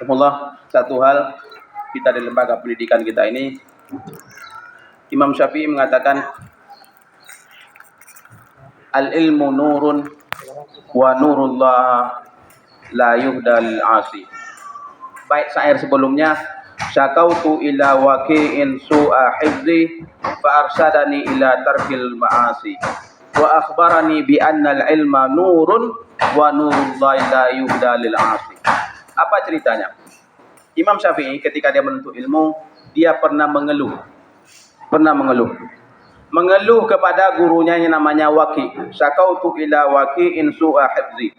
Allah, satu hal kita di lembaga pendidikan kita ini, Imam Syafi'i mengatakan al-ilmu nurun wa nurullah la yuhdal asi. Baik syair sebelumnya, syakautu ila waqi'in su'a hifzi fa arsadani ila tarkil ma'asi wa akhbarani bi anna al-ilma nurun wa nurullah la yuhdal asi. Apa ceritanya? Imam Syafi'i ketika dia menuntut ilmu, dia pernah mengeluh kepada gurunya yang namanya Waqi. Syakautu ila waqi'in su'a hifzi.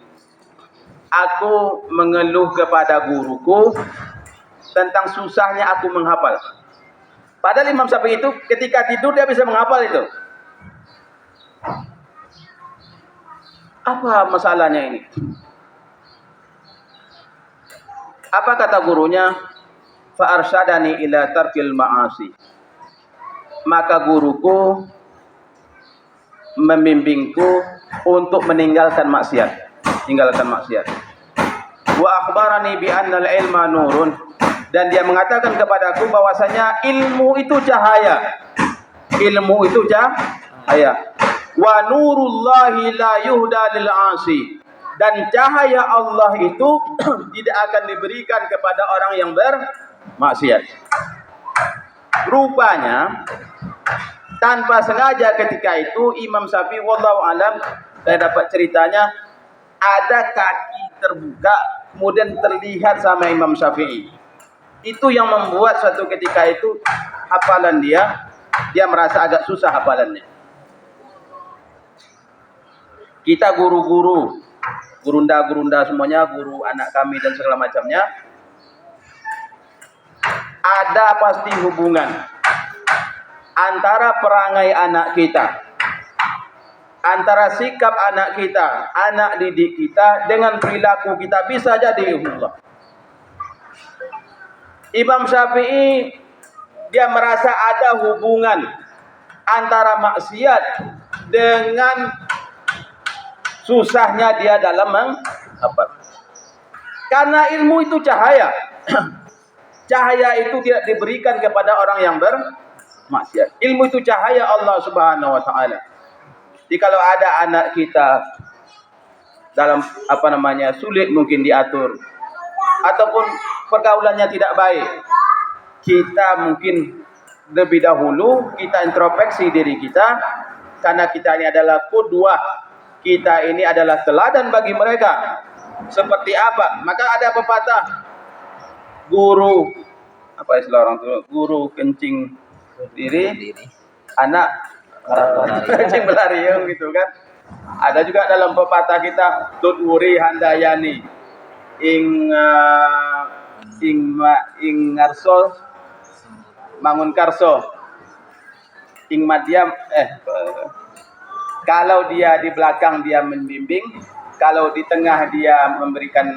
Aku mengeluh kepada guruku tentang susahnya aku menghafal. Padahal Imam Syafi'i itu ketika tidur dia bisa menghafal itu. Apa masalahnya ini? Apa kata gurunya? Fa arsyadani ila tarkil ma'asi. Maka guruku membimbingku untuk meninggalkan maksiat. Wa akhbarani bi annal ilma nurun, dan dia mengatakan kepadaku bahwasanya ilmu itu cahaya. Wa nurullahi la yuhda lil asi, dan cahaya Allah itu tidak akan diberikan kepada orang yang bermaksiat. Rupanya tanpa sengaja ketika itu Imam Syafi'i wallahu alam, saya dapat ceritanya ada kaki terbuka kemudian terlihat sama Imam Syafi'i. Itu yang membuat suatu ketika itu hafalan dia dia merasa agak susah hafalannya. Kita guru-guru, gurunda semuanya, guru anak kami dan segala macamnya, ada pasti hubungan antara perangai anak kita, antara sikap anak kita, anak didik kita dengan perilaku kita, bisa jadi Allah. Imam Syafi'i dia merasa ada hubungan antara maksiat dengan susahnya dia dalam menghafal. Karena ilmu itu cahaya. Cahaya itu tidak diberikan kepada orang yang bermaksiat. Ilmu itu cahaya Allah Subhanahu wa taala. Jadi kalau ada anak kita dalam sulit mungkin diatur ataupun pergaulannya tidak baik, kita mungkin lebih dahulu kita introspeksi diri kita, karena kita ini adalah qudwah, kita ini adalah teladan bagi mereka. Seperti apa? Maka ada pepatah, guru kencing diri, anak kencing berlari, gitu kan. Ada juga dalam pepatah kita, tutwuri handayani ing ngarso mangun karso ing madiam kalau dia di belakang dia membimbing, kalau di tengah dia memberikan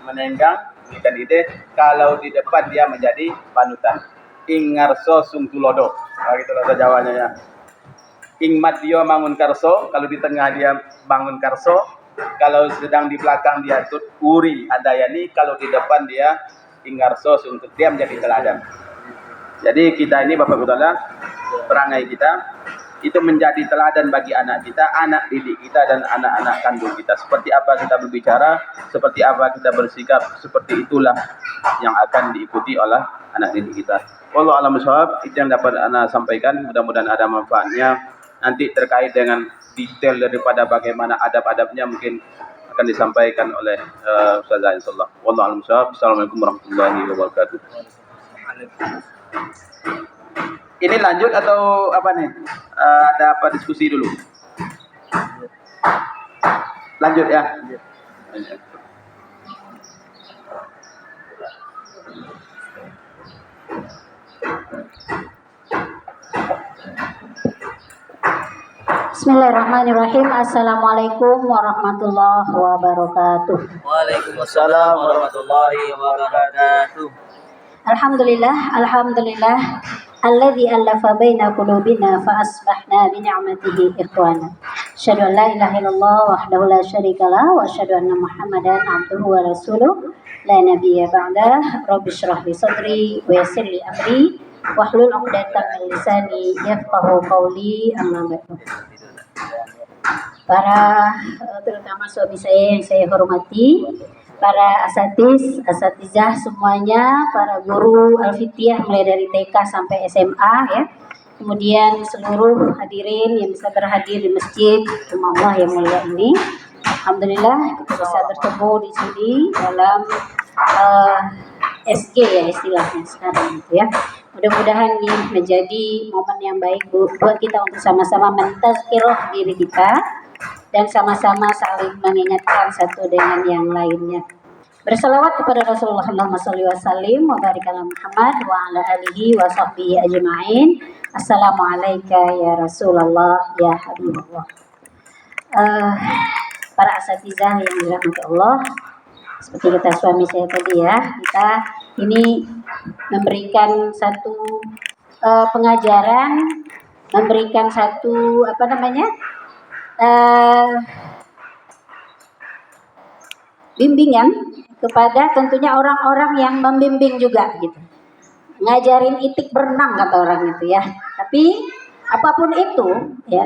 menenggang, memberikan ide, kalau di depan dia menjadi panutan. Ing ngarso sung tulodo. Nah, gitu bahasa Jawanya ya. Ing madyo mangun karso, kalau di tengah dia bangun karso, kalau sedang di belakang dia tut uri adayani, kalau di depan dia ingarso untuk dia menjadi teladan. Jadi kita ini Bapak Ibu Saudara, perangai kita itu menjadi teladan bagi anak kita, anak didik kita dan anak-anak kandung kita. Seperti apa kita berbicara, seperti apa kita bersikap, seperti itulah yang akan diikuti oleh anak didik kita. Wallahu a'lam bishawab. Itu yang dapat Ana sampaikan, mudah-mudahan ada manfaatnya. Nanti terkait dengan detail daripada bagaimana adab-adabnya mungkin akan disampaikan oleh Ustazah insyaallah. Wallahu a'lam bishawab. Assalamualaikum warahmatullahi wabarakatuh. Ini lanjut atau apa nih? Ada apa diskusi dulu? Lanjut ya. Lanjut. Bismillahirrahmanirrahim. Assalamualaikum warahmatullahi wabarakatuh. Waalaikumsalam warahmatullahi wabarakatuh. Alhamdulillah alladzi allafa baina qulubina fa asbahna bi ni'matihi ikhwana. Asyhadu an la ilaha illallah wahdahu la syarikalah wa asyhadu anna Muhammadan abduhu wa rasuluh la nabiyya ba'dah. Rabbi shrah li sadri wa yassir li amri wahlul 'uqdatam min lisani yafqahu qawli. Amma ba'du. Para terutama suami saya yang saya hormati, para asatizah semuanya, para guru Al-Fitiyah mulai dari TK sampai SMA ya. Kemudian seluruh hadirin yang bisa berhadir di masjid rumah Allah yang mulia ini. Alhamdulillah kita bisa bertemu di sini dalam SG ya istilahnya sekarang itu ya. Mudah-mudahan ini menjadi momen yang baik buat kita untuk sama-sama mentazkirah diri kita dan sama-sama saling mengingatkan satu dengan yang lainnya. Berselawat kepada Rasulullah Muhammad SAW wa barik ala Muhammad wa ala alihi wa sahbihi ajma'in. Assalamualaikum ya Rasulullah ya Habibullah. Para asatizah yang dirahmati Allah, seperti kata suami saya tadi ya, kita ini memberikan satu pengajaran, memberikan satu bimbingan kepada tentunya orang-orang yang membimbing juga gitu. Ngajarin itik berenang kata orang itu ya. Tapi apapun itu ya,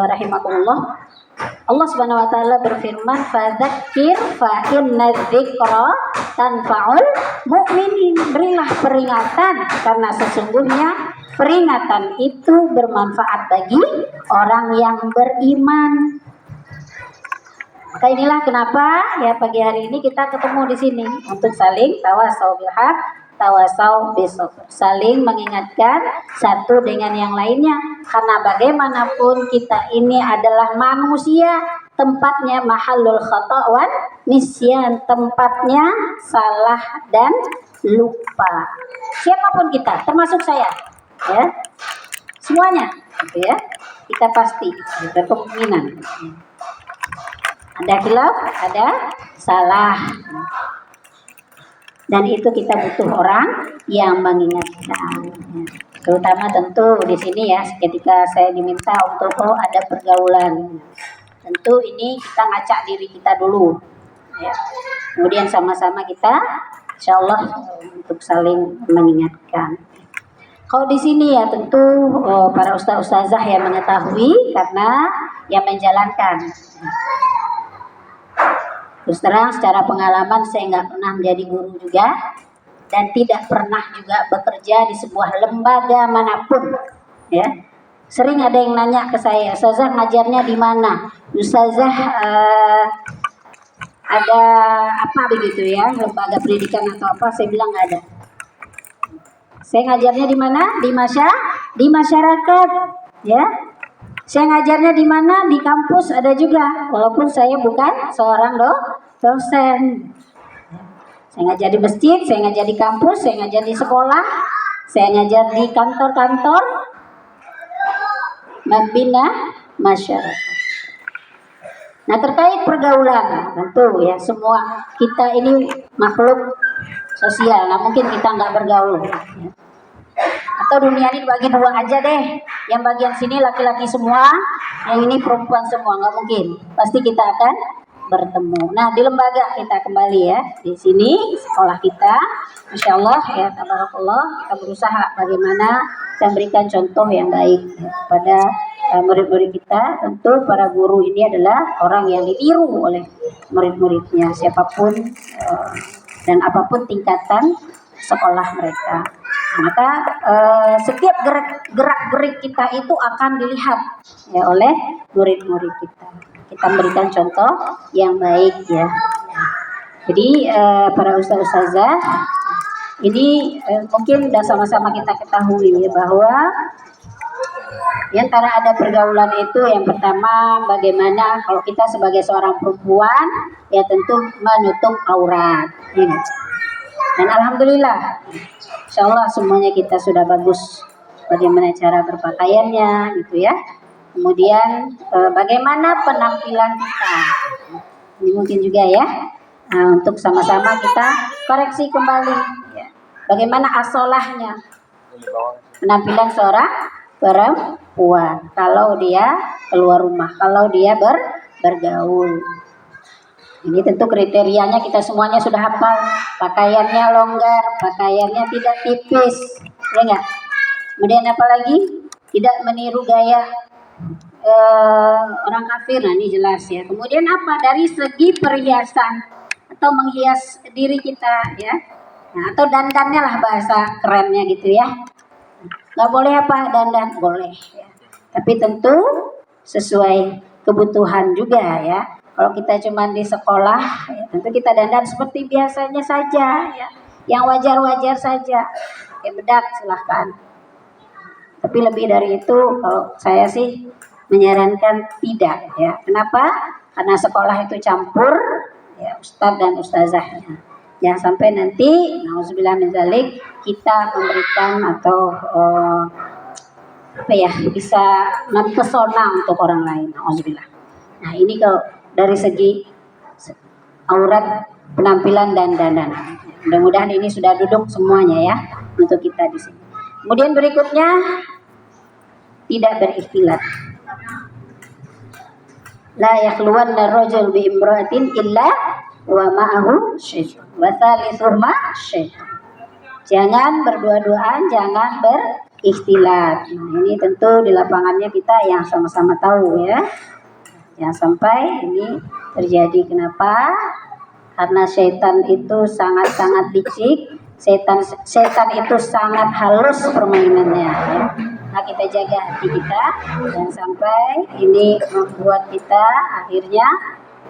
rahimakumullah, Allah Subhanahu wa taala berfirman, "Fadzakir fa inna dzikra tanfa'ul mu'minin." Berilah peringatan karena sesungguhnya peringatan itu bermanfaat bagi orang yang beriman. Maka inilah kenapa ya pagi hari ini kita ketemu di sini untuk saling tawasau bil haq, tawasau bisabr, saling mengingatkan satu dengan yang lainnya, karena bagaimanapun kita ini adalah manusia, tempatnya mahallul khata' wan nisyan, tempatnya salah dan lupa. Siapapun kita, termasuk saya, ya, semuanya, gitu ya. Kita pasti ada kemungkinan. Ada khilaf, ada salah. Dan itu kita butuh orang yang mengingatkan. Terutama tentu di sini ya, ketika saya diminta untuk ada pergaulan. Tentu ini kita ngacak diri kita dulu. Ya. Kemudian sama-sama kita, insya Allah untuk saling mengingatkan. Kalau di sini ya tentu para ustaz-ustazah yang mengetahui karena yang menjalankan. Terus terang secara pengalaman saya nggak pernah menjadi guru juga dan tidak pernah juga bekerja di sebuah lembaga manapun, ya. Sering ada yang nanya ke saya, Ustazah ngajarnya di mana? Ustazah ada apa begitu ya, lembaga pendidikan atau apa? Saya bilang nggak ada. Saya ngajarnya di mana? Di masyarakat, ya. Saya ngajarnya di mana? Di kampus ada juga, walaupun saya bukan seorang dosen. Saya ngajar di masjid, saya ngajar di kampus, saya ngajar di sekolah, saya ngajar di kantor-kantor, membina masyarakat. Nah, terkait pergaulan, tentu ya semua kita ini makhluk sosial, nggak mungkin kita nggak bergaul. Ya. Atau dunia ini dibagi dua aja deh, yang bagian sini laki-laki semua, yang ini perempuan semua, nggak mungkin. Pasti kita akan bertemu. Nah, di lembaga kita kembali ya, di sini sekolah kita, insya Allah ya, tabarakallah, kita berusaha bagaimana kita memberikan contoh yang baik ya, kepada murid-murid kita. Tentu para guru ini adalah orang yang ditiru oleh murid-muridnya, siapapun dan apapun tingkatan sekolah mereka. Maka setiap gerak-gerik kita itu akan dilihat ya oleh murid-murid kita. Kita memberikan contoh yang baik ya. Jadi para ustaz-ustazah ini mungkin sudah sama-sama kita ketahui ya, bahwa yang antara ada pergaulan itu yang pertama bagaimana kalau kita sebagai seorang perempuan ya tentu menutup aurat. Ya. Dan alhamdulillah, insya Allah semuanya kita sudah bagus bagaimana cara berpakaiannya gitu ya. Kemudian bagaimana penampilan kita, ini mungkin juga ya. Nah, untuk sama-sama kita koreksi kembali ya. Bagaimana asolahnya penampilan seorang perempuan kalau dia keluar rumah, kalau dia bergaul. Ini tentu kriterianya kita semuanya sudah hafal. Pakaiannya longgar, pakaiannya tidak tipis, ya enggak? Kemudian apa lagi? Tidak meniru gaya orang kafir. Nah, ini jelas ya. Kemudian apa? Dari segi perhiasan atau menghias diri kita ya. Nah, atau dandannya lah bahasa kerennya gitu ya. Nggak boleh apa? Dandan boleh ya. Tapi tentu sesuai kebutuhan juga ya. Kalau kita cuma di sekolah, ya, tentu kita dandan seperti biasanya saja, ya, yang wajar-wajar saja. Ya bedak silahkan. Tapi lebih dari itu, kalau saya sih menyarankan tidak, ya. Kenapa? Karena sekolah itu campur, ya, ustadz dan ustazahnya. Jangan sampai nanti, nauzubillah min dzalik, kita memberikan atau bisa mempesona untuk orang lain. Nauzubillah. Nah ini kalau dari segi aurat, penampilan dan dandan. Mudah-mudahan ini sudah duduk semuanya ya untuk kita di sini. Kemudian berikutnya tidak berikhtilat. La yakhluwanna rajul bi imra'atin illa wa ma'ahu syaitan. Wa thalithuhuma syaitan. Jangan berdua-duaan, jangan berikhtilat. Nah, ini tentu di lapangannya kita yang sama-sama tahu ya. Jangan sampai ini terjadi. Kenapa? Karena setan itu sangat-sangat licik, setan itu sangat halus permainannya ya. Nah, kita jaga hati kita dan sampai ini membuat kita akhirnya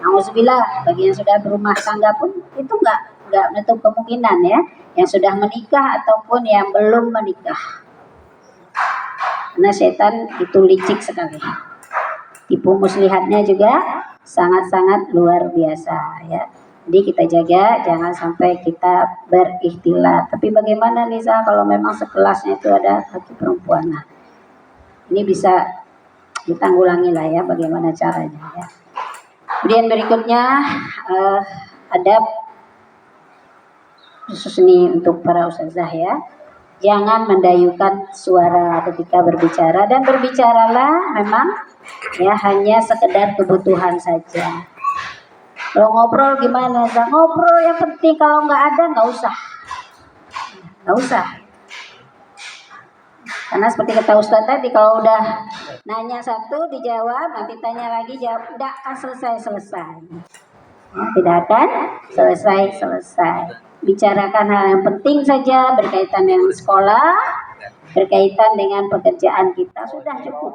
nauzubillah, bagi yang sudah berumah tangga pun itu enggak nggak menutup kemungkinan ya, yang sudah menikah ataupun yang belum menikah. Karena setan itu licik sekali. Tipu muslihatnya juga sangat-sangat luar biasa ya. Jadi kita jaga jangan sampai kita berikhtilat. Tapi bagaimana nih kalau memang sekelasnya itu ada laki perempuan? Nah, ini bisa ditanggulangi lah ya bagaimana caranya ya. Kemudian berikutnya adab khusus ini untuk para ustazah ya. Jangan mendayukan suara ketika berbicara, dan berbicaralah memang ya hanya sekedar kebutuhan saja. Kalau ngobrol gimana? Ngobrol yang penting, kalau nggak ada nggak usah. Karena seperti kata Ustaz tadi, kalau udah nanya satu dijawab, nanti tanya lagi jawab, tidak akan selesai. Ya, tidak akan selesai. Bicarakan hal yang penting saja, berkaitan dengan sekolah, berkaitan dengan pekerjaan kita, sudah cukup.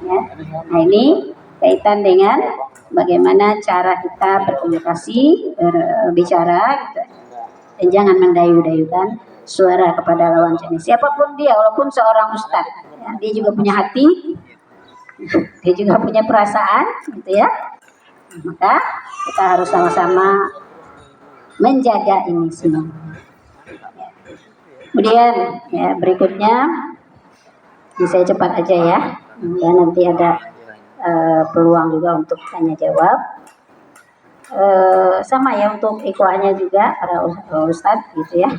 Ya. Nah ini kaitan dengan bagaimana cara kita berkomunikasi, berbicara gitu. Dan jangan mendayu-dayukan suara kepada lawan jenis siapapun dia, walaupun seorang ustadz ya, dia juga punya hati, dia juga punya perasaan gitu ya. Maka kita harus sama-sama menjaga ini semua. Kemudian ya, berikutnya ini saya cepat aja ya, nanti ada peluang juga untuk tanya jawab. Sama ya untuk ikhwahnya juga para ustadz gitu ya.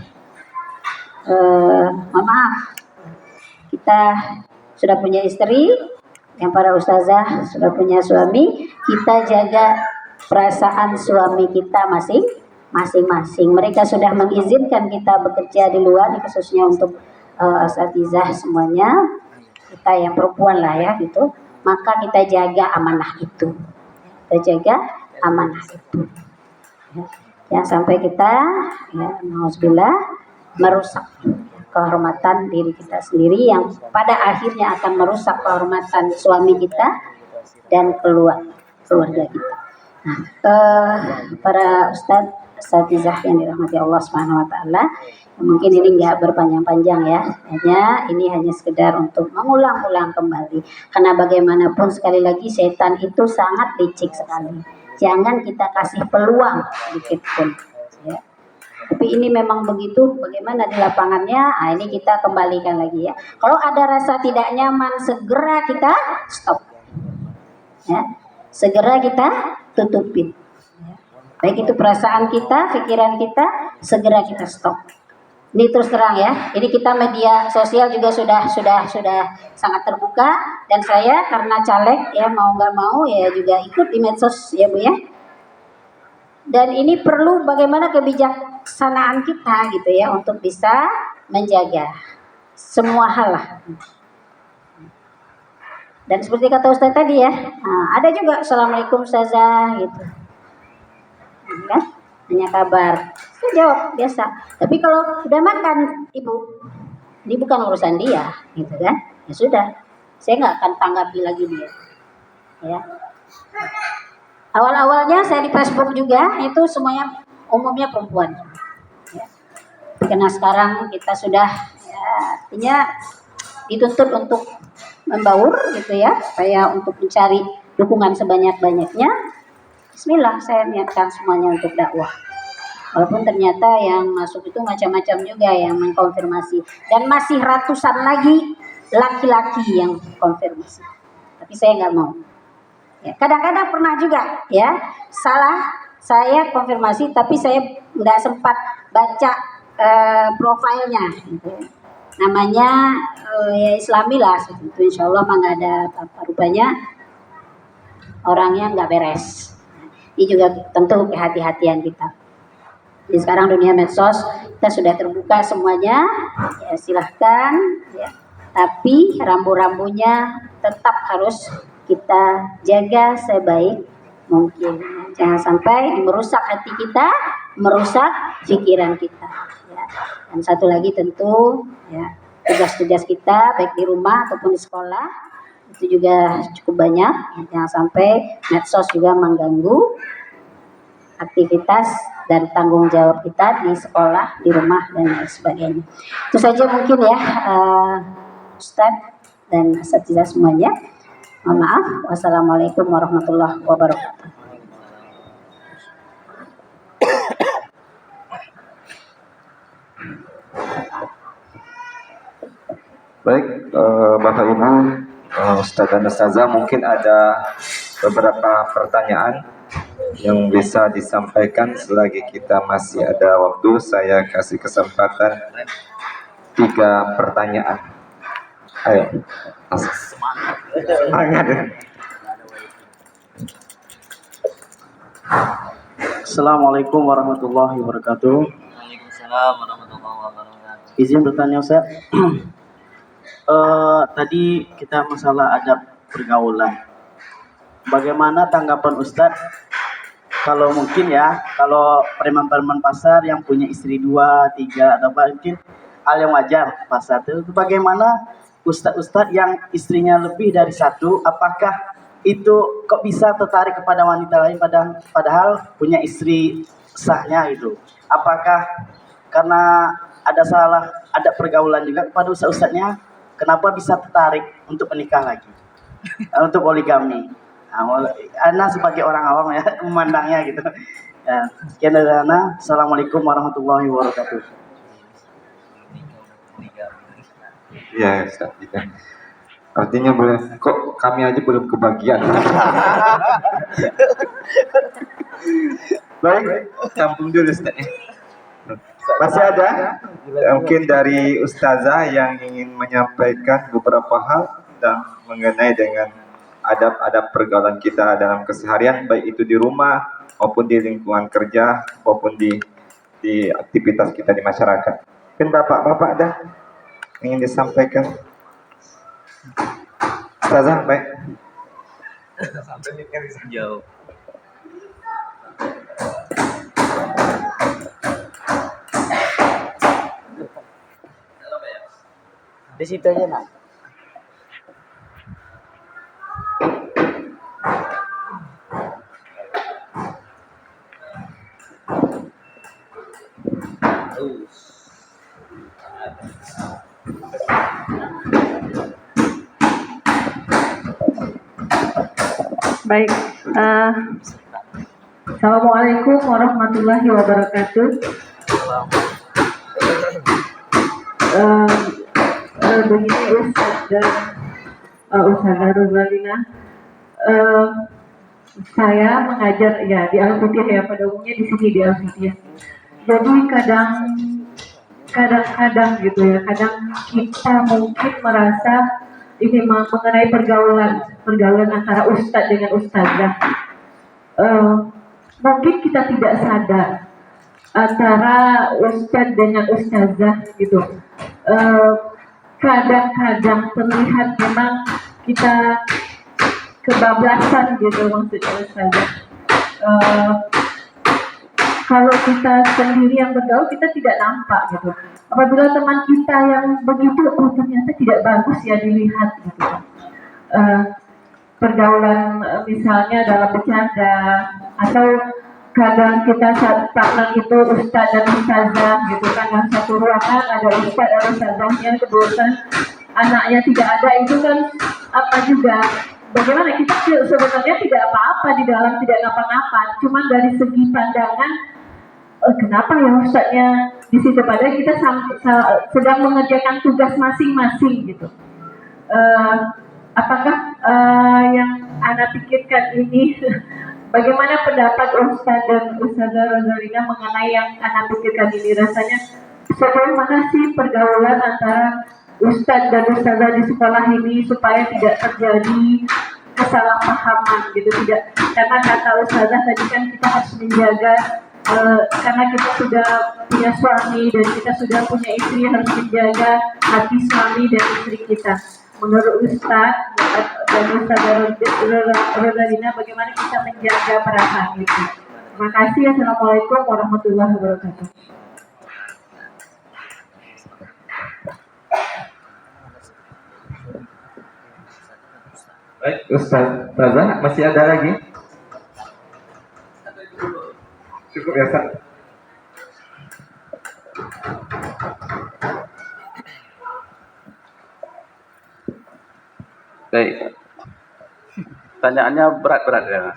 Maaf, kita sudah punya istri, yang para ustazah sudah punya suami, kita jaga perasaan suami kita masing-masing. Mereka sudah mengizinkan kita bekerja di luar, khususnya untuk asatizah semuanya, kita yang perempuan lah ya gitu. Maka kita jaga amanah itu. Jangan sampai kita ya nauzubillah merusak kehormatan diri kita sendiri, yang pada akhirnya akan merusak kehormatan suami kita dan keluarga kita. Nah, para ustadzah yang dirahmati Allah Subhanahu wa taala, mungkin ini enggak berpanjang-panjang ya. Ini hanya sekedar untuk mengulang-ulang kembali. Karena bagaimanapun sekali lagi setan itu sangat licik sekali. Jangan kita kasih peluang sedikit pun ya. Tapi ini memang begitu, bagaimana di lapangannya? Nah, ini kita kembalikan lagi ya. Kalau ada rasa tidak nyaman, segera kita stop. Ya. Segera kita tutupin. Ya. Baik itu perasaan kita, pikiran kita, segera kita stop. Ini terus terang ya. Ini kita media sosial juga sudah sangat terbuka, dan saya karena caleg ya mau nggak mau ya juga ikut di medsos ya Bu ya. Dan ini perlu bagaimana kebijaksanaan kita gitu ya untuk bisa menjaga semua hal lah. Dan seperti kata Ustaz tadi ya, ada juga Assalamualaikum Ustazah gitu. Kan? Hanya kabar. Saya jawab biasa. Tapi kalau udah makan Ibu, ini bukan urusan dia gitu kan. Ya sudah. Saya nggak akan tanggapi lagi dia. Ya. Awal-awalnya saya di Facebook juga itu semuanya umumnya perempuan. Ya. Karena sekarang kita sudah ya, artinya dituntut untuk membaur gitu ya, supaya untuk mencari dukungan sebanyak-banyaknya. Bismillah, saya niatkan semuanya untuk dakwah. Walaupun ternyata yang masuk itu macam-macam juga yang mengkonfirmasi, dan masih ratusan lagi laki-laki yang konfirmasi. Tapi saya nggak mau. Ya, kadang-kadang pernah juga ya salah saya konfirmasi, tapi saya nggak sempat baca profilnya gitu. Namanya ya Islami lah itu, insya Allah mah nggak ada apa-apa, rupanya orangnya nggak beres. Ini juga tentu kehati-hatian kita. Jadi sekarang dunia medsos kita sudah terbuka semuanya, ya silahkan ya. Tapi rambu-rambunya tetap harus kita jaga sebaik mungkin. Jangan sampai merusak hati kita, merusak pikiran kita. Ya. Dan satu lagi tentu ya tugas-tugas kita baik di rumah ataupun di sekolah itu juga cukup banyak. Jangan sampai medsos juga mengganggu aktivitas dan tanggung jawab kita di sekolah, di rumah dan lain sebagainya. Itu saja mungkin ya, Ustadz dan Asatidzah semuanya. Mohon maaf. Wassalamualaikum warahmatullahi wabarakatuh. Baik, Bapak Ibu, Ustadz dan Ustazah, mungkin ada beberapa pertanyaan yang bisa disampaikan selagi kita masih ada waktu. Saya kasih kesempatan 3 pertanyaan. Ayo, semangat. Assalamualaikum warahmatullahi wabarakatuh. Waalaikumsalam warahmatullahi wabarakatuh. Izin bertanya Ustaz. Tadi kita masalah adab pergaulan. Bagaimana tanggapan Ustaz kalau mungkin ya, kalau preman-preman pasar yang punya istri 2, 3 atau mungkin hal yang wajar pasar itu, bagaimana Ustaz yang istrinya lebih dari 1, apakah itu kok bisa tertarik kepada wanita lain padahal punya istri sahnya itu? Apakah karena ada pergaulan juga kepada ustaz-ustaznya, kenapa bisa tertarik untuk menikah lagi, untuk poligami? Ana sebagai orang awam ya memandangnya gitu. Ya, sekian dari Ana. Assalamualaikum warahmatullahi wabarakatuh. Ya, Ustaz. Artinya boleh, kok kami aja belum kebagian. Baik, campung dulu Ustaz. Masih ada mungkin dari Ustazah yang ingin menyampaikan beberapa hal dan mengenai dengan adab-adab pergaulan kita dalam keseharian, baik itu di rumah maupun di lingkungan kerja maupun di aktivitas kita di masyarakat. Mungkin bapak-bapak ada ingin disampaikan. Ustazah, baik. Jauh. Di situ aja nak. Baik, Assalamualaikum warahmatullahi wabarakatuh. Begini Ustaz dan Ustazah Rozalina, saya mengajar ya di Al-Fatihah ya, pada umumnya di sini di Al-Fatihah. Jadi kadang-kadang gitu ya, kadang kita mungkin merasa ini mengenai pergaulan antara ustadz dengan ustazah. Mungkin kita tidak sadar antara ustadz dengan ustazah gitu. Kadang-kadang terlihat memang kita kebablasan gitu maksudnya ustazah. Kalau kita sendiri yang bergaul, kita tidak nampak gitu. Apabila teman kita yang begitu, oh ternyata tidak bagus ya dilihat gitu. Pergaulan misalnya dalam bercanda, atau kadang kita partner itu ustadz dan ustazah gitu kan, dalam satu ruangan ada ustadz dan ustazahnya, kebetulan anaknya tidak ada, itu kan apa juga. Bagaimana kita sebenarnya tidak apa-apa di dalam, tidak ngapa-ngapa, cuma dari segi pandangan kenapa ya ustadznya di situ, padahal kita sedang mengerjakan tugas masing-masing gitu. Apakah yang Anda pikirkan ini bagaimana pendapat Ustadz dan Ustazah Rozalina mengenai yang Anda pikirkan ini? Rasanya sejauh mana sih pergaulan antara Ustadz dan Ustazah di sekolah ini supaya tidak terjadi kesalahpahaman gitu, tidak, karena kata Ustazah tadi kan kita harus menjaga karena kita sudah punya suami dan kita sudah punya istri, harus menjaga hati suami dan istri kita. Menurut Ustadz dan Ustazah Rozalina, bagaimana kita menjaga perasaan itu? Terima kasih. Assalamualaikum warahmatullahi wabarakatuh. Baik, Ustazah, masih ada lagi? Cukup ya Ustaz. Baik. Pertanyaannya berat-berat ya.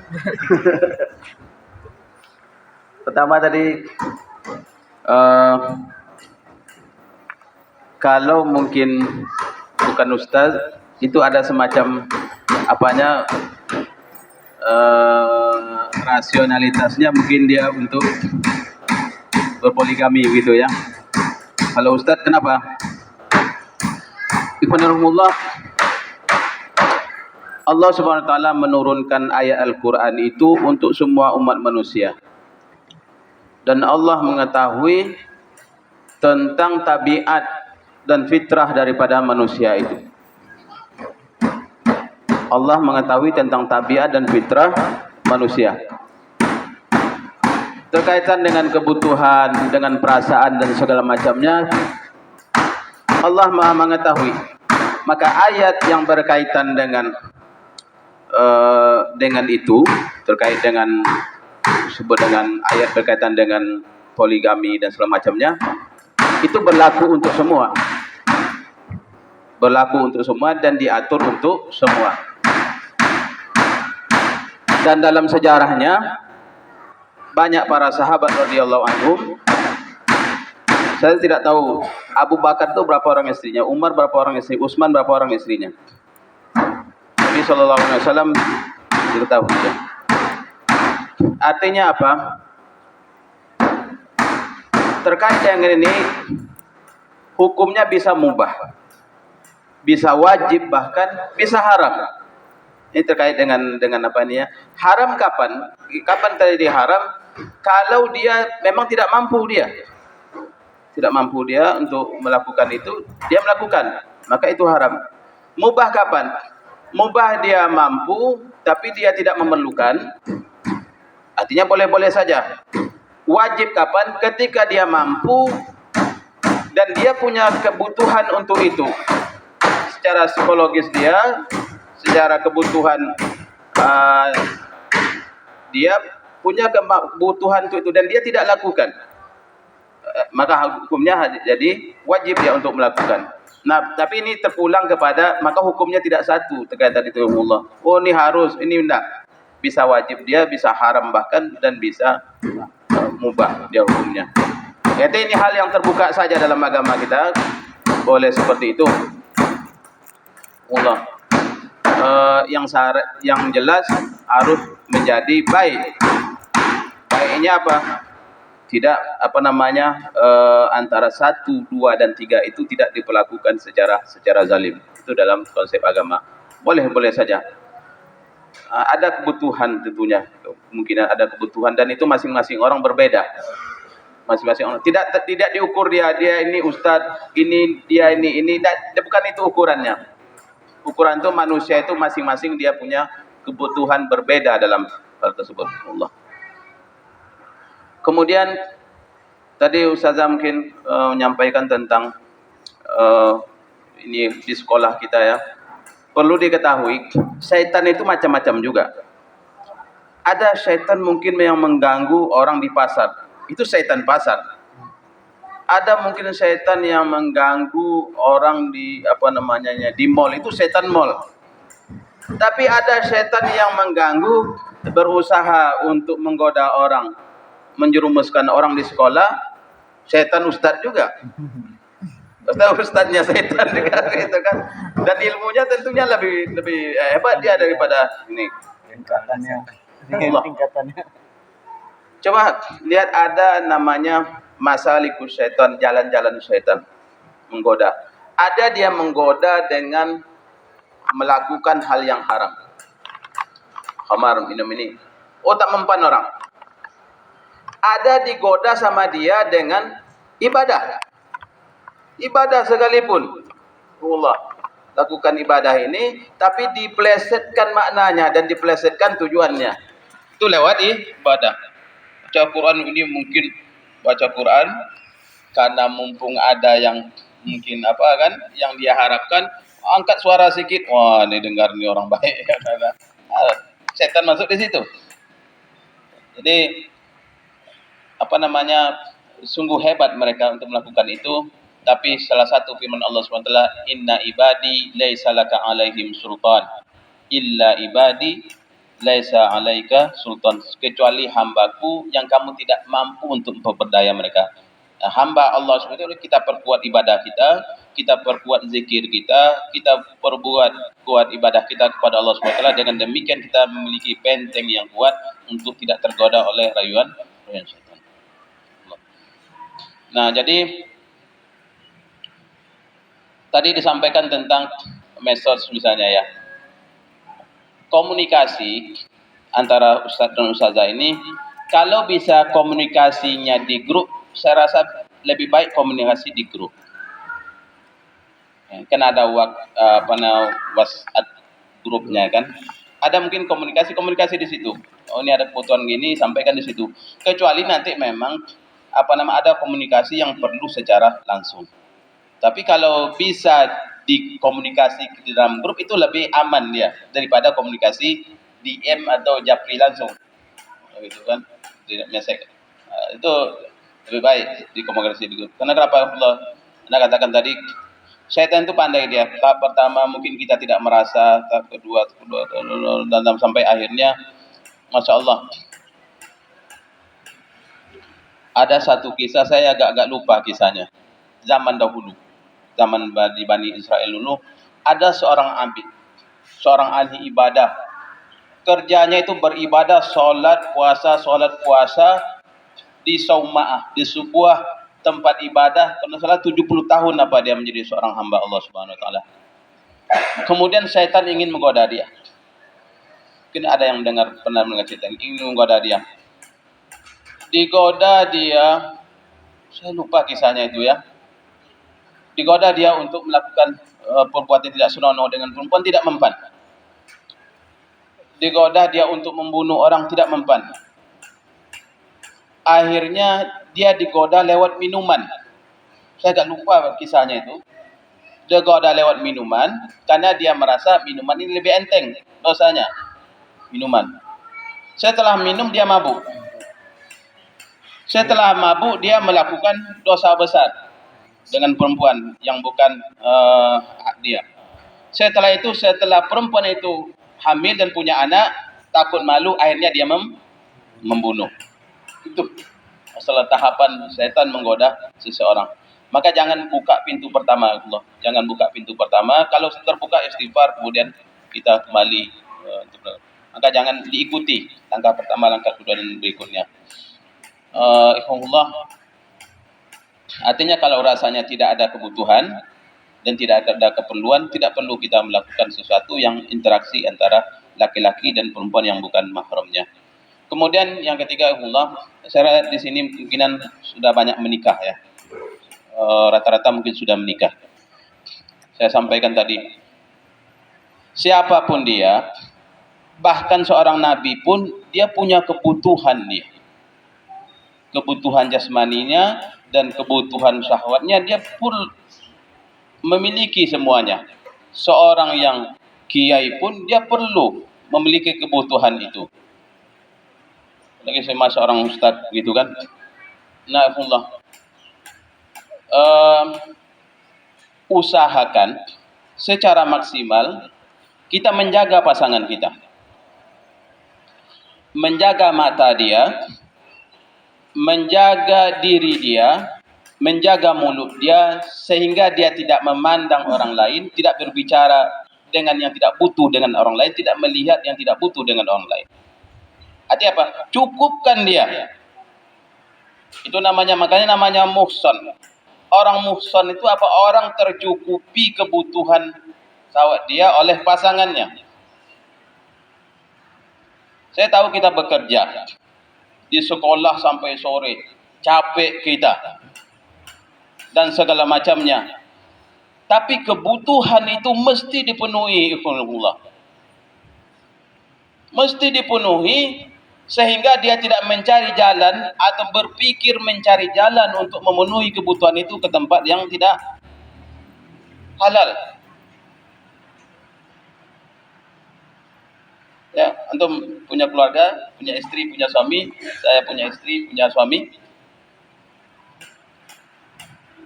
Pertama tadi, kalau mungkin bukan ustaz, itu ada semacam apanya, rasionalitasnya mungkin dia untuk berpoligami gitu ya. Kalau ustaz kenapa? Ikhwanirahumullah, Allah Subhanahu wa taala menurunkan ayat Al-Qur'an itu untuk semua umat manusia. Dan Allah mengetahui tentang tabiat dan fitrah daripada manusia itu. Allah mengetahui tentang tabiat dan fitrah manusia. Terkaitan dengan kebutuhan, dengan perasaan dan segala macamnya, Allah Maha mengetahui. Maka ayat yang berkaitan dengan itu, terkait dengan sebut dengan ayat berkaitan dengan poligami dan segala macamnya, itu berlaku untuk semua. Berlaku untuk semua dan diatur untuk semua. Dan dalam sejarahnya banyak para sahabat radhiyallahu anhum. Saya tidak tahu Abu Bakar itu berapa orang istrinya, Umar berapa orang istri, Utsman berapa orang istrinya. Nabi sallallahu alaihi wasallam diketahui. Artinya apa? Terkait dengan ini, hukumnya bisa mubah, bisa wajib, bahkan bisa haram. Ini terkait dengan apa ini ya? Haram kapan? Kapan terjadi haram? Kalau dia memang tidak mampu dia untuk melakukan itu, dia melakukan, maka itu haram. Mubah kapan? Mubah dia mampu, tapi dia tidak memerlukan, artinya boleh-boleh saja. Wajib kapan? Ketika dia mampu dan dia punya kebutuhan untuk itu. Secara psikologis dia, secara kebutuhan dia punya kebutuhan untuk itu dan dia tidak lakukan, maka hukumnya jadi wajib dia untuk melakukan. Nah, tapi ini terpulang kepada, maka hukumnya tidak satu terkait tadi itu Allah. Oh, ini harus, ini enggak. Bisa wajib dia, bisa haram bahkan, dan bisa mubah dia hukumnya. Jadi ini hal yang terbuka saja dalam agama kita, boleh seperti itu. Allah. Yang jelas harus menjadi baik. Baiknya apa? Tidak antara 1, 2 dan 3 itu tidak diperlakukan secara zalim. Itu dalam konsep agama. Boleh saja. Ada kebutuhan tentunya. Kemungkinan ada kebutuhan dan itu masing-masing orang berbeda. Masing-masing orang tidak diukur dia ini ustaz, ini dia ini bukan itu ukurannya. Ukuran itu manusia itu masing-masing dia punya kebutuhan berbeda dalam hal tersebut. Allah. Kemudian tadi Ustazah mungkin menyampaikan tentang ini di sekolah kita ya. Perlu diketahui, syaitan itu macam-macam juga. Ada syaitan mungkin yang mengganggu orang di pasar. Itu syaitan pasar. Ada mungkin syaitan yang mengganggu orang di di mall. Itu syaitan mall. Tapi ada syaitan yang mengganggu, berusaha untuk menggoda orang, menjerumuskan orang di sekolah, setan ustadz juga. Ustadznya setan juga, gitu kan. Dan ilmunya tentunya lebih hebat dia daripada ini. Tingkatannya. Coba lihat, ada namanya masalikus setan, jalan-jalan setan menggoda. Ada dia menggoda dengan melakukan hal yang haram. Khamar, minum ini. Oh, tak mempan orang. Ada digoda sama dia dengan ibadah. Ibadah sekalipun. Allah lakukan ibadah ini, tapi dipelesetkan maknanya dan dipelesetkan tujuannya. Itu lewat ibadah. Baca Quran ini mungkin baca Quran karena mumpung ada yang mungkin yang dia harapkan, angkat suara sedikit, wah ini dengar nih orang baik. Setan masuk di situ. Jadi sungguh hebat mereka untuk melakukan itu. Tapi salah satu firman Allah SWT, Inna ibadi laisa laka alaihim sultan illa ibadi laisa alaika sultan, kecuali hambaku yang kamu tidak mampu untuk memperdaya mereka. Nah, hamba Allah SWT, kita perkuat ibadah kita perkuat zikir kita perbuat kuat ibadah kita kepada Allah SWT. Dengan demikian kita memiliki benteng yang kuat untuk tidak tergoda oleh rayuan syaitan. Nah, jadi tadi disampaikan tentang medsos misalnya ya. Komunikasi antara ustadz dan ustazah ini, kalau bisa komunikasinya di grup, saya rasa lebih baik komunikasi di grup. Kan ada WhatsApp grupnya kan. Ada mungkin komunikasi di situ. Oh, ini ada kebutuhan gini, sampaikan di situ. Kecuali nanti memang ada komunikasi yang perlu secara langsung. Tapi kalau bisa dikomunikasi di dalam grup itu lebih aman ya daripada komunikasi DM atau japri langsung. Gitu kan? Tidak mesek. Itu lebih baik dikomunikasi di grup. Karena kenapa Anda katakan tadi, syaitan itu pandai dia. Tahap pertama mungkin kita tidak merasa, tahap kedua dan sampai akhirnya, Masya Allah. Ada satu kisah, saya agak lupa kisahnya. Zaman dahulu. Zaman di Bani Israel dulu, ada seorang abid, seorang ahli ibadah. Kerjanya itu beribadah, sholat puasa di Sauma'ah, di sebuah tempat ibadah. Kalau salah 70 tahun dia menjadi seorang hamba Allah Subhanahu wa taala. Kemudian syaitan ingin menggoda dia. Mungkin ada yang pernah mendengar cerita, ingin menggoda dia. Digoda dia, saya lupa kisahnya itu ya. Digoda dia untuk melakukan perbuatan tidak senonoh dengan perempuan, tidak mempan. Digoda dia untuk membunuh orang, tidak mempan. Akhirnya dia digoda lewat minuman. Saya agak lupa kisahnya itu. Digoda lewat minuman karena dia merasa minuman ini lebih enteng dosanya. Minuman. Setelah minum dia mabuk. Setelah mabuk dia melakukan dosa besar dengan perempuan yang bukan hak dia. Setelah perempuan itu hamil dan punya anak, takut malu, akhirnya dia membunuh. Itu masalah tahapan setan menggoda seseorang. Maka jangan buka pintu pertama, Allah. Jangan buka pintu pertama. Kalau terbuka istighfar, kemudian kita kembali. Maka jangan diikuti langkah pertama, langkah kedua dan berikutnya. Ikhwanullah. Artinya kalau rasanya tidak ada kebutuhan dan tidak ada keperluan, tidak perlu kita melakukan sesuatu yang interaksi antara laki-laki dan perempuan yang bukan mahramnya. Kemudian yang ketiga, Allah, saya di sini kemungkinan sudah banyak menikah ya. Rata-rata mungkin sudah menikah. Saya sampaikan tadi, siapapun dia, bahkan seorang nabi pun dia punya kebutuhan dia. Kebutuhan jasmaninya dan kebutuhan syahwatnya dia pun memiliki semuanya. Seorang yang kiai pun dia perlu memiliki kebutuhan itu. Lagi sama seorang ustaz gitu kan. Nah, Allah usahakan secara maksimal kita menjaga pasangan kita. Menjaga mata dia, menjaga diri dia, menjaga mulut dia, sehingga dia tidak memandang orang lain, tidak berbicara dengan yang tidak butuh dengan orang lain, tidak melihat yang tidak butuh dengan orang lain. Artinya apa? Cukupkan dia. Itu makanya namanya muhsan. Orang muhsan itu apa? Orang tercukupi kebutuhan syahwat dia oleh pasangannya. Saya tahu kita bekerja di sekolah sampai sore, capek kita dan segala macamnya. Tapi kebutuhan itu mesti dipenuhi, ikhwanullah. Mesti dipenuhi sehingga dia tidak mencari jalan atau berpikir mencari jalan untuk memenuhi kebutuhan itu ke tempat yang tidak halal. Ya, antum punya keluarga, punya istri, punya suami, saya punya istri, punya suami.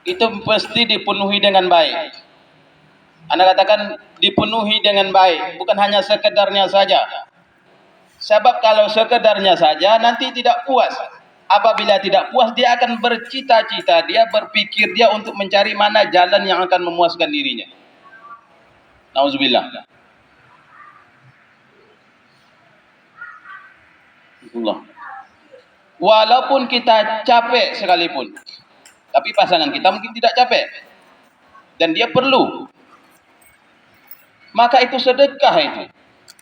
itu mesti dipenuhi dengan baik. Anda katakan dipenuhi dengan baik, bukan hanya sekedarnya saja. Sebab kalau sekedarnya saja nanti tidak puas. Apabila tidak puas, dia akan bercita-cita, dia berpikir dia untuk mencari mana jalan yang akan memuaskan dirinya. Nauzubillah. Allah. Walaupun kita capek sekalipun, tapi pasangan kita mungkin tidak capek dan dia perlu, maka itu sedekah itu.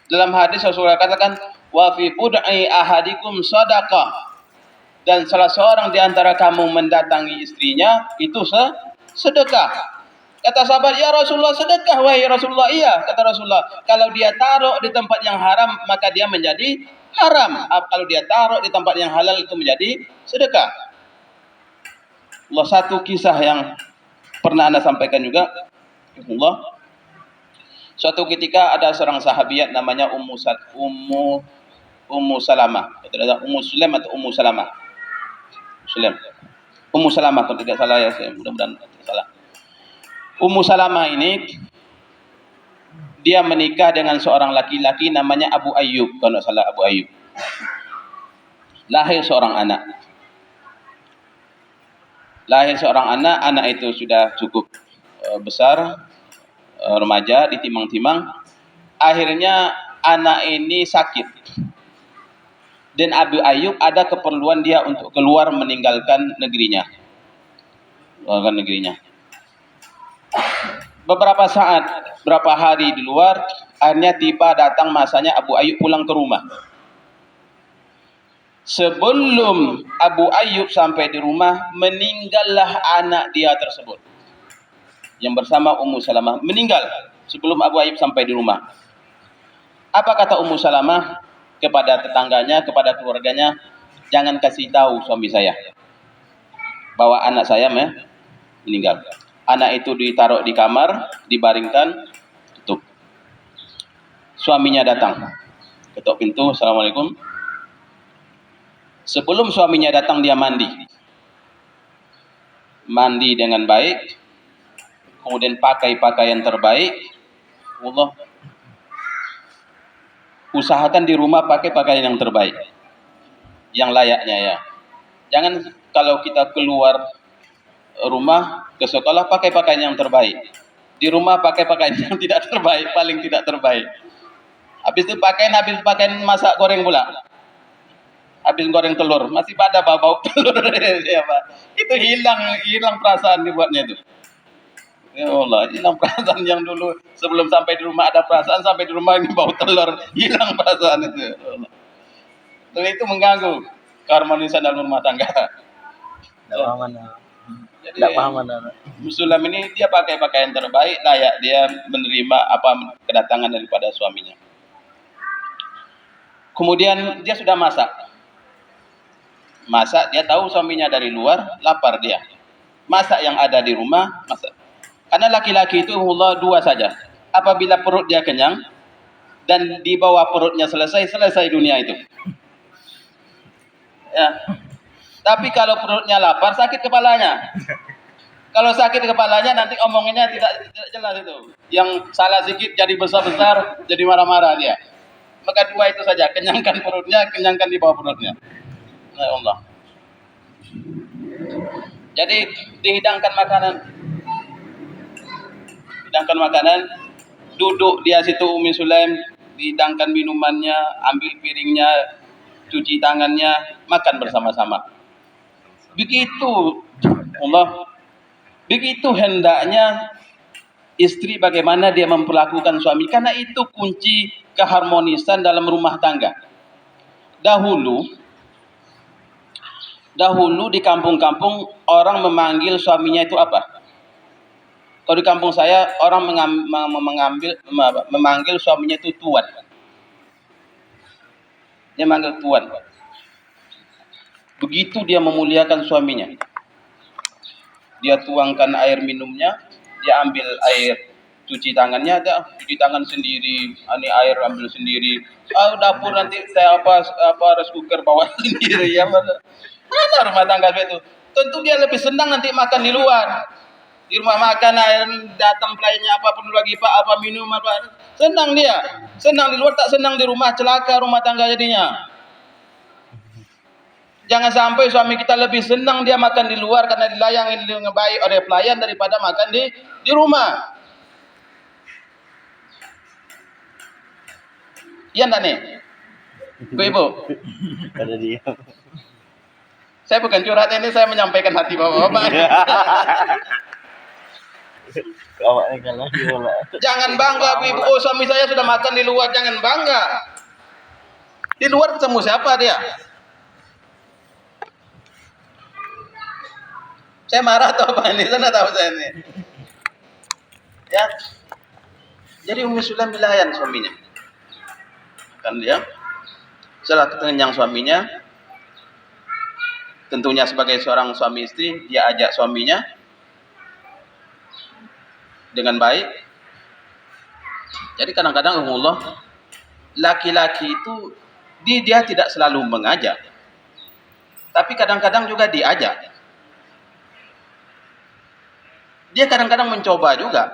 Dalam hadis Rasulullah katakan, wa fi bud'i ahadikum sadaqah. Dan salah seorang di antara kamu mendatangi istrinya itu sedekah. Kata sahabat, ya Rasulullah, sedekah wahai Rasulullah. Iya, kata Rasulullah, kalau dia taruh di tempat yang haram maka dia menjadi haram. Kalau dia taruh di tempat yang halal itu menjadi sedekah. Allah, satu kisah yang pernah Anda sampaikan juga, Allah. Suatu ketika ada seorang sahabiat namanya Ummu Salamah. Ummu Sulaim atau Ummu Salamah. Ummu Salamah kalau tidak salah ya, saya mudah-mudahan tidak salah. Ummu Salamah ini dia menikah dengan seorang laki-laki namanya Abu Ayyub, kalau tidak salah Abu Ayyub. Lahir seorang anak. Anak itu sudah cukup besar, remaja, ditimang-timang. Akhirnya anak ini sakit. Dan Abu Ayyub ada keperluan dia untuk keluar meninggalkan negerinya. Beberapa hari di luar, akhirnya tiba datang masanya Abu Ayyub pulang ke rumah. Sebelum Abu Ayyub sampai di rumah, meninggallah anak dia tersebut. Yang bersama Ummu Salamah meninggal sebelum Abu Ayyub sampai di rumah. Apa kata Ummu Salamah kepada tetangganya, kepada keluarganya? Jangan kasih tahu suami saya bahwa anak saya meninggal. Anak itu ditaruh di kamar, dibaringkan, tutup. Suaminya datang, ketuk pintu, Assalamualaikum. Sebelum suaminya datang, dia mandi dengan baik, kemudian pakai pakaian terbaik. Allah, usahakan di rumah pakai pakaian yang terbaik, yang layaknya ya. Jangan kalau kita keluar rumah ke sekolah pakai pakaian yang terbaik, di rumah pakai pakaian yang tidak terbaik, paling tidak terbaik. Habis itu pakaian masak goreng pula. Habis goreng telur masih pada bau telur. Ya, Pak. Itu hilang perasaan dibuatnya itu. Ya Allah, hilang perasaan yang dulu sebelum sampai di rumah ada perasaan, sampai di rumah ini bau telur, hilang perasaan itu. Ya Allah. Dan itu mengganggu keharmonisan dalam rumah tangga. Jadi Muslim ini dia pakai pakaian terbaik, layak dia menerima apa kedatangan daripada suaminya. Kemudian dia sudah masak, dia tahu suaminya dari luar, lapar dia. Masak yang ada di rumah, masak. Karena laki-laki itu Allah dua saja. Apabila perut dia kenyang dan di bawah perutnya selesai dunia itu. Ya. Tapi kalau perutnya lapar, sakit kepalanya. Kalau sakit kepalanya nanti omongannya tidak jelas itu. Yang salah sedikit jadi besar-besar, jadi marah-marah dia. Maka dua itu saja, kenyangkan perutnya, kenyangkan di bawah perutnya. Ya Allah. Jadi dihidangkan makanan, duduk dia situ Ummi Sulaim, dihidangkan minumannya, ambil piringnya, cuci tangannya, makan bersama-sama. Begitu hendaknya istri bagaimana dia memperlakukan suami, karena itu kunci keharmonisan dalam rumah tangga. Dahulu di kampung-kampung orang memanggil suaminya itu apa? Kalau di kampung saya orang memanggil suaminya itu tuan. Dia manggil tuan. Begitu dia memuliakan suaminya. Dia tuangkan air minumnya, dia ambil air cuci tangannya, dia cuci tangan sendiri, ini air ambil sendiri. Dapur nanti saya rice cooker bawa sendiri ya. Mana rumah tangga itu? Tentu dia lebih senang nanti makan di luar. Di rumah makan datang pelayannya apa perlu lagi Pak, apa minum apa. Senang dia. Senang di luar, tak senang di rumah, celaka rumah tangga jadinya. Jangan sampai suami kita lebih senang dia makan di luar karena dilayani dengan baik oleh pelayan daripada makan di rumah. Iya enggak nih? Ibu. Ada dia. Saya bukan curhat ini, saya menyampaikan hati bapak-bapak. Awaknya kalah bola. Jangan bangga ibu, oh suami saya sudah makan di luar, jangan bangga. Di luar ketemu siapa dia? Saya marah atau apa ini? Saya tahu saya ini. Ya. Jadi Ummi Sulaim dilayan suaminya. Kan dia setelah kenyang suaminya, tentunya sebagai seorang suami istri, dia ajak suaminya dengan baik. Jadi kadang-kadang Allah, laki-laki itu dia tidak selalu mengajak, tapi kadang-kadang juga diajak. Dia kadang-kadang mencoba juga.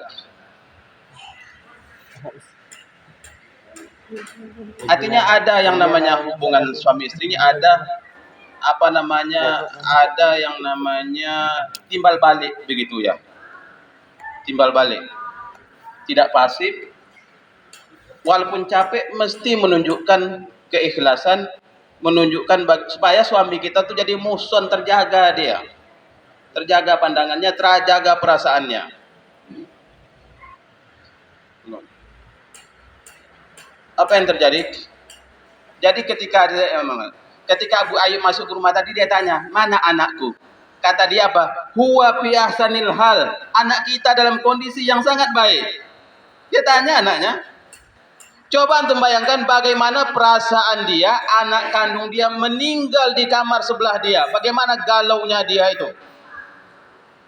Artinya ada yang namanya hubungan suami istrinya, ada ada yang namanya timbal balik begitu ya. Timbal balik. Tidak pasif. Walaupun capek mesti menunjukkan keikhlasan, menunjukkan supaya suami kita tuh jadi muson, terjaga dia. Terjaga pandangannya, terjaga perasaannya. Apa yang terjadi? Jadi ketika Abu Ayyub masuk ke rumah tadi, dia tanya, mana anakku? Kata dia apa? Huwa fi ahsanil hal. Anak kita dalam kondisi yang sangat baik. Dia tanya anaknya. Coba antum bayangkan bagaimana perasaan dia, anak kandung dia meninggal di kamar sebelah dia. Bagaimana galaunya dia itu.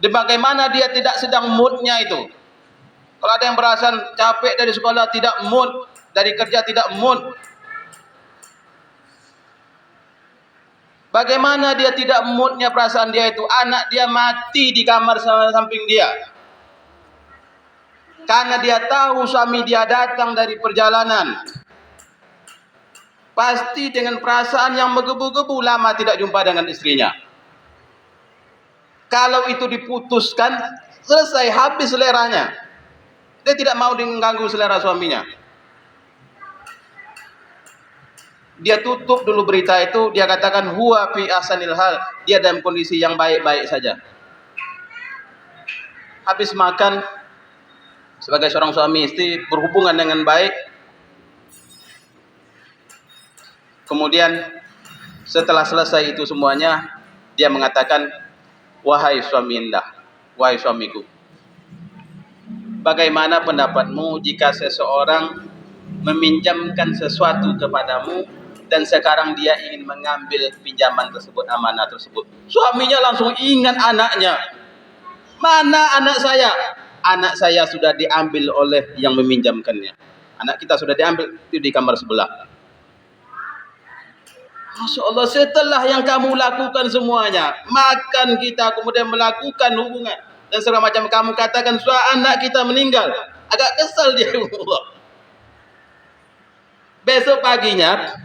Dan bagaimana dia tidak sedang moodnya itu. Kalau ada yang perasaan capek dari sekolah tidak mood, dari kerja tidak mood. Bagaimana dia tidak moodnya perasaan dia itu. Anak dia mati di kamar samping dia. Karena dia tahu suami dia datang dari perjalanan. Pasti dengan perasaan yang menggebu-gebu, lama tidak jumpa dengan istrinya. Kalau itu diputuskan, selesai, habis seleranya. Dia tidak mau mengganggu selera suaminya. Dia tutup dulu berita itu, dia katakan huwa fi ahsanil hal, dia dalam kondisi yang baik-baik saja. Habis makan, sebagai seorang suami istri berhubungan dengan baik. Kemudian setelah selesai itu semuanya, dia mengatakan, wahai suami indah, wahai suamiku, bagaimana pendapatmu jika seseorang meminjamkan sesuatu kepadamu dan sekarang dia ingin mengambil pinjaman tersebut, amanah tersebut? Suaminya langsung ingat anaknya. Mana anak saya? Anak saya sudah diambil oleh yang meminjamkannya. Anak kita sudah diambil itu di kamar sebelah. Masya Allah, setelah yang kamu lakukan semuanya, makan kita, kemudian melakukan hubungan dan segala macam, kamu katakan anak kita meninggal. Agak kesal dia. Allah. Besok paginya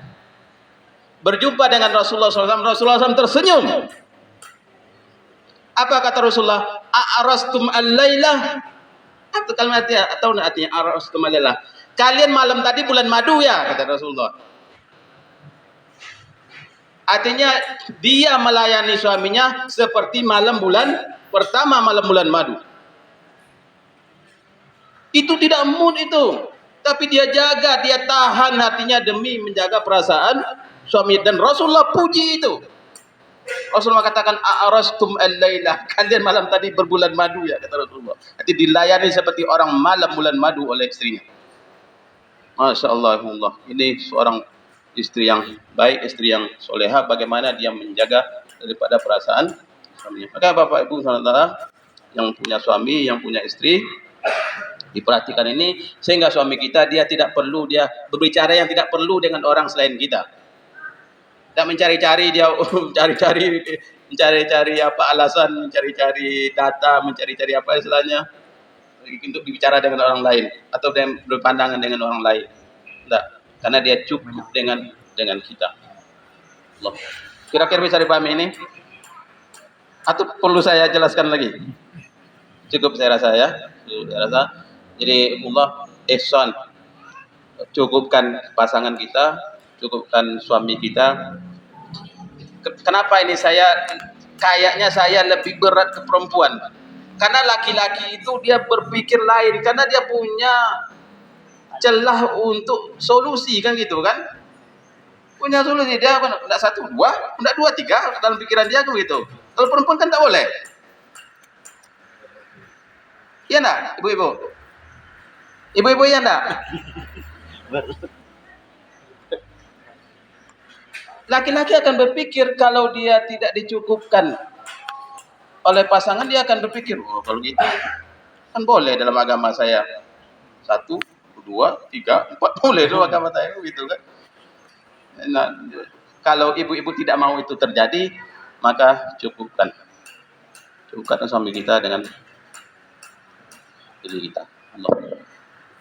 berjumpa dengan Rasulullah SAW. Rasulullah SAW tersenyum. Apa kata Rasulullah? A'arastum al-lailah. Apa kalimatnya? Atau artinya a'arastum al-lailah. Kalian malam tadi bulan madu ya, kata Rasulullah. Artinya dia melayani suaminya seperti malam bulan pertama, malam bulan madu. Itu tidak mood itu. Tapi dia jaga, dia tahan hatinya demi menjaga perasaan suami. Dan Rasulullah puji itu. Rasulullah katakan, a'arastum al-lailah. Kalian malam tadi berbulan madu ya, kata Rasulullah. Jadi dilayani seperti orang malam bulan madu oleh istrinya. Masya Allah. Ini seorang istri yang baik, istri yang soleha. Bagaimana dia menjaga daripada perasaan suaminya. Maka Bapak Ibu saudara yang punya suami, yang punya istri, diperhatikan ini sehingga suami kita dia tidak perlu dia berbicara yang tidak perlu dengan orang selain kita. Tidak mencari-cari dia cari-cari mencari-cari apa alasan, mencari-cari data, mencari-cari apa istilahnya untuk bicara dengan orang lain atau berpandangan dengan orang lain. Tidak, karena dia cukup dengan kita. Allah. Kira-kira bisa dipahami ini? Atau perlu saya jelaskan lagi? Cukup saya rasa ya. Saya rasa. Jadi Allah ihsan, cukupkan pasangan kita, cukupkan suami kita. Kenapa ini kayaknya saya lebih berat ke perempuan? Karena laki-laki itu dia berpikir lain, karena dia punya celah untuk solusi kan gitu kan? Punya solusi dia apa? Tidak satu dua, tidak dua tiga dalam pikiran dia gitu. Kalau perempuan kan tak boleh. Iya enggak, ibu-ibu? Ibu-ibu ya enggak? Laki-laki akan berpikir kalau dia tidak dicukupkan oleh pasangan, dia akan berpikir, oh kalau gitu kan boleh dalam agama saya. 1, 2, 3, 4 boleh dalam agama saya gitu kan. Nah, kalau ibu-ibu tidak mau itu terjadi, maka cukupkan suami kita dengan diri kita. Allah.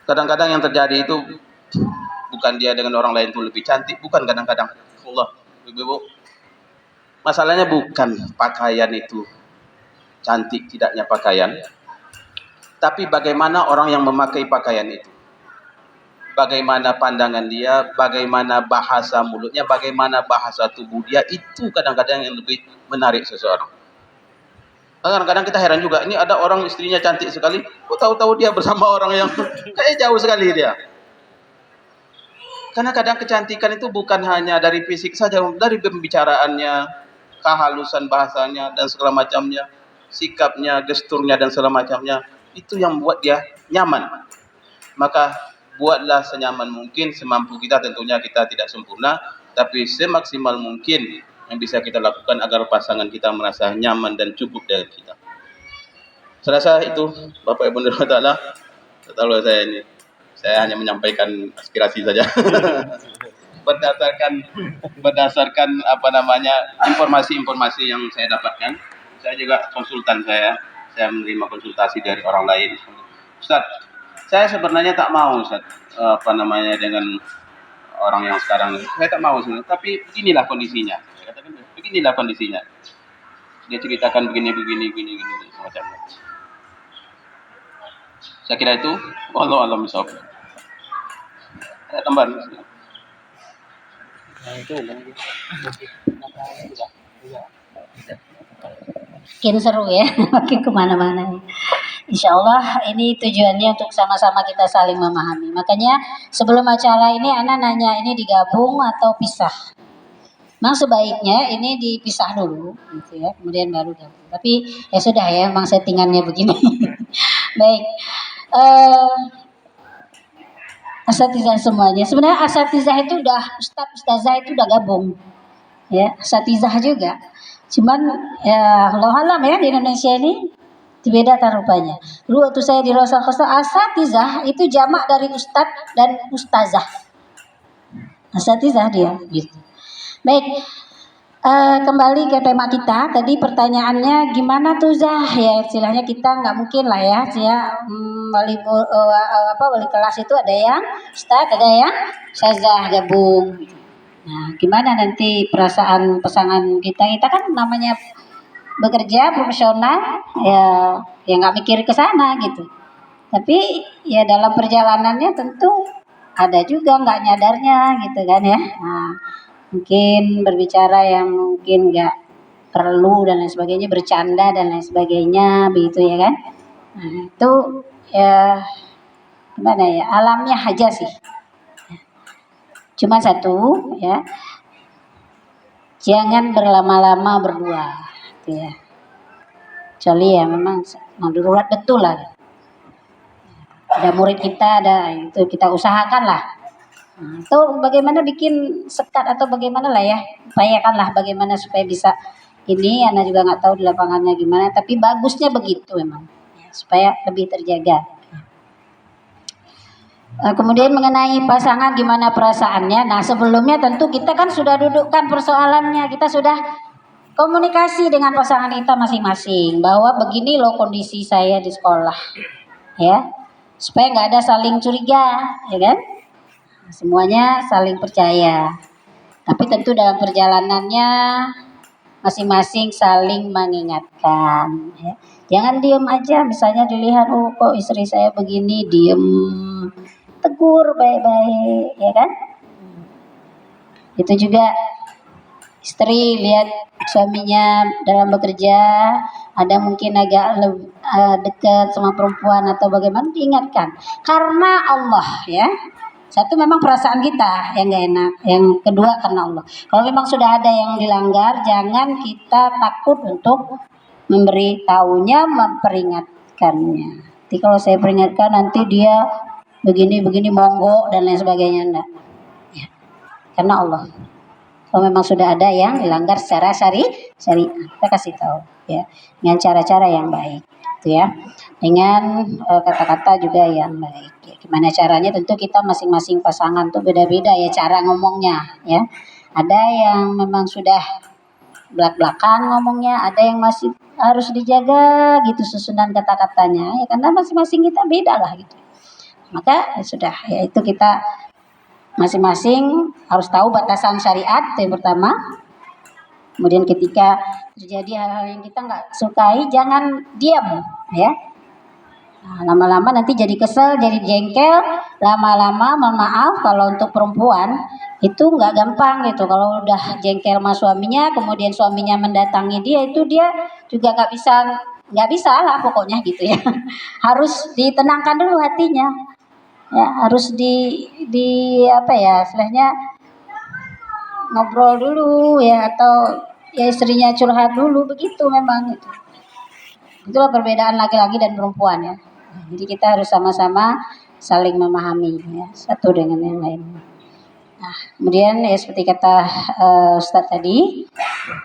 Kadang-kadang yang terjadi itu bukan dia dengan orang lain itu lebih cantik, bukan kadang-kadang. Allah, ibu-ibu, masalahnya bukan pakaian itu cantik tidaknya pakaian, tapi bagaimana orang yang memakai pakaian itu, bagaimana pandangan dia, bagaimana bahasa mulutnya, bagaimana bahasa tubuh dia, itu kadang-kadang yang lebih menarik seseorang. Kadang-kadang kita heran juga, ini ada orang istrinya cantik sekali, kok tahu-tahu dia bersama orang yang kayak jauh sekali dia. Karena kadang kecantikan itu bukan hanya dari fisik saja, dari pembicaraannya, kehalusan bahasanya dan segala macamnya, sikapnya, gesturnya dan segala macamnya, itu yang membuat dia nyaman. Maka buatlah senyaman mungkin, semampu kita, tentunya kita tidak sempurna, tapi semaksimal mungkin yang bisa kita lakukan agar pasangan kita merasa nyaman dan cukup dengan kita. Saya rasa itu, Bapak Ibu Taala, tahu saya hanya menyampaikan aspirasi saja. berdasarkan apa namanya informasi-informasi yang saya dapatkan. Saya juga konsultan saya menerima konsultasi dari orang lain. Ustaz, saya sebenarnya tak mau Ustaz, apa namanya dengan orang yang sekarang, saya tak mau sebenarnya, tapi beginilah kondisinya. Saya katakan beginilah kondisinya. Dia ceritakan begini semacamnya. Saya kira itu wallahu a'lam bishawab. Ada tambahan? Makin seru ya, makin kemana-mana. Insya Allah ini tujuannya untuk sama-sama kita saling memahami. Makanya sebelum acara ini Ana nanya ini digabung atau pisah. Memang sebaiknya ini dipisah dulu, gitu ya, kemudian baru gabung. Tapi ya sudah ya, memang settingannya begini. Baik, asatizah semuanya. Sebenarnya asatizah itu udah ustazah itu udah gabung, ya, asatizah juga. Cuman ya Allah alam ya di Indonesia ini dibedakan rupanya. Dulu waktu saya di Rasulullah, asatizah itu jamak dari ustadz dan ustazah. Asatizah dia, gitu. Baik, kembali ke tema kita. Tadi pertanyaannya gimana tuh Zah? Ya istilahnya kita nggak mungkin lah ya, wali kelas itu ada yang ustadz, ada yang ustazah gabung. Nah, gimana nanti perasaan pasangan kita? Kita kan namanya bekerja profesional, ya nggak mikir ke sana gitu. Tapi ya dalam perjalanannya tentu ada juga nggak nyadarnya gitu kan ya. Nah, mungkin berbicara yang mungkin nggak perlu dan lain sebagainya, bercanda dan lain sebagainya, begitu ya kan. Nah, itu ya gimana ya, alamnya aja sih. Cuma satu ya, jangan berlama-lama berdua, gitu ya. Kecuali ya memang darurat betul lah. Ada murid kita, ada itu kita usahakan lah. Nah, itu bagaimana bikin sekat atau bagaimana lah ya, upayakanlah bagaimana supaya bisa ini. Ana juga nggak tahu di lapangannya gimana, tapi bagusnya begitu memang ya, supaya lebih terjaga. Kemudian mengenai pasangan gimana perasaannya. Nah sebelumnya tentu kita kan sudah dudukkan persoalannya, kita sudah komunikasi dengan pasangan kita masing-masing bahwa begini loh kondisi saya di sekolah, ya, supaya nggak ada saling curiga, ya kan? Semuanya saling percaya. Tapi tentu dalam perjalanannya masing-masing saling mengingatkan. Ya. Jangan diem aja, misalnya dilihat, oh kok istri saya begini, diem, tegur baik-baik, ya kan? Itu juga istri lihat suaminya dalam bekerja, ada mungkin agak dekat sama perempuan atau bagaimana, diingatkan. Karena Allah, ya. Satu memang perasaan kita yang gak enak, yang kedua karena Allah. Kalau memang sudah ada yang dilanggar, jangan kita takut untuk memberi taunya, memperingatkannya. Jadi kalau saya peringatkan nanti dia begini monggo dan lain sebagainya, enggak. Ya. Karena Allah. Kalau memang sudah ada yang dilanggar secara syariat, kita kasih tahu, ya, dengan cara-cara yang baik, gitu ya, dengan kata-kata juga yang baik. Ya, gimana caranya? Tentu kita masing-masing pasangan tuh beda-beda ya cara ngomongnya, ya. Ada yang memang sudah belak-belakan ngomongnya, ada yang masih harus dijaga gitu susunan kata-katanya, ya karena masing-masing kita beda lah gitu. Maka ya sudah, ya itu kita masing-masing harus tahu batasan syariat, itu yang pertama. Kemudian ketika terjadi hal-hal yang kita nggak sukai, jangan diam, ya. Nah, lama-lama nanti jadi kesel, jadi jengkel, lama-lama mohon maaf kalau untuk perempuan itu nggak gampang gitu. Kalau udah jengkel sama suaminya, kemudian suaminya mendatangi dia, itu dia juga nggak bisa lah pokoknya gitu ya. Harus ditenangkan dulu hatinya. Ya, harus di apa ya, istilahnya ngobrol dulu ya, atau ya istrinya curhat dulu, begitu memang itu. Itulah perbedaan laki-laki dan perempuan ya. Jadi kita harus sama-sama saling memahami ya, satu dengan yang lain. Nah, kemudian ya seperti kata Ustadz tadi,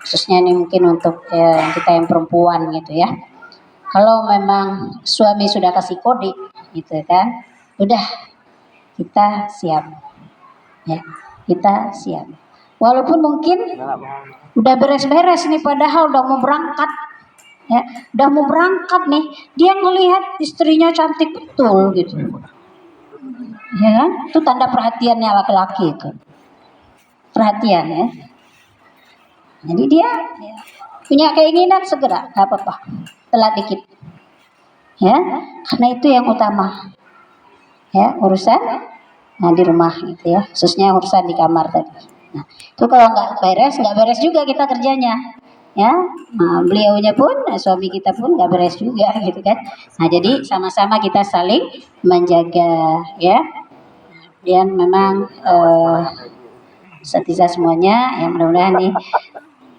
khususnya ini mungkin untuk kita yang perempuan gitu ya. Kalau memang suami sudah kasih kode gitu kan, udah kita siap, ya kita siap. Walaupun mungkin udah beres-beres nih, padahal udah mau berangkat, ya udah mau berangkat nih, dia ngelihat istrinya cantik betul gitu, ya kan? Itu tanda perhatiannya laki-laki itu, perhatian ya. Jadi dia ya, punya keinginan segera, nggak apa-apa, telat dikit, ya karena itu yang utama. Ya, urusan di rumah gitu ya, khususnya urusan di kamar tadi. Nah, itu kalau nggak beres juga kita kerjanya, ya. Nah, beliaunya pun, suami kita pun nggak beres juga gitu kan. Nah, jadi sama-sama kita saling menjaga, ya. Dan memang setiap semuanya, ya mudah-mudahan nih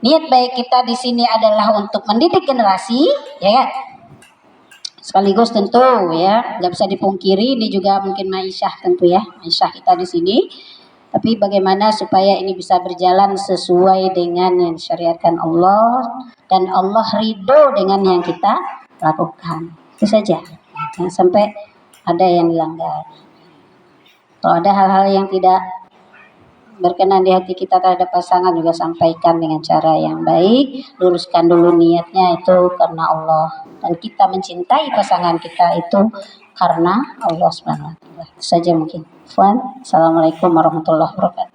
niat baik kita di sini adalah untuk mendidik generasi, ya. Sekaligus tentu ya nggak bisa dipungkiri ini juga mungkin ma'isyah, tentu ya ma'isyah kita di sini, tapi bagaimana supaya ini bisa berjalan sesuai dengan yang disyariatkan Allah dan Allah ridho dengan yang kita lakukan, itu saja. Jangan sampai ada yang dilanggar. Kalau ada hal-hal yang tidak berkenan di hati kita terhadap pasangan, juga sampaikan dengan cara yang baik, luruskan dulu niatnya itu karena Allah, dan kita mencintai pasangan kita itu karena Allah Subhanahu wa taala. Itu saja mungkin. Assalamualaikum warahmatullahi wabarakatuh.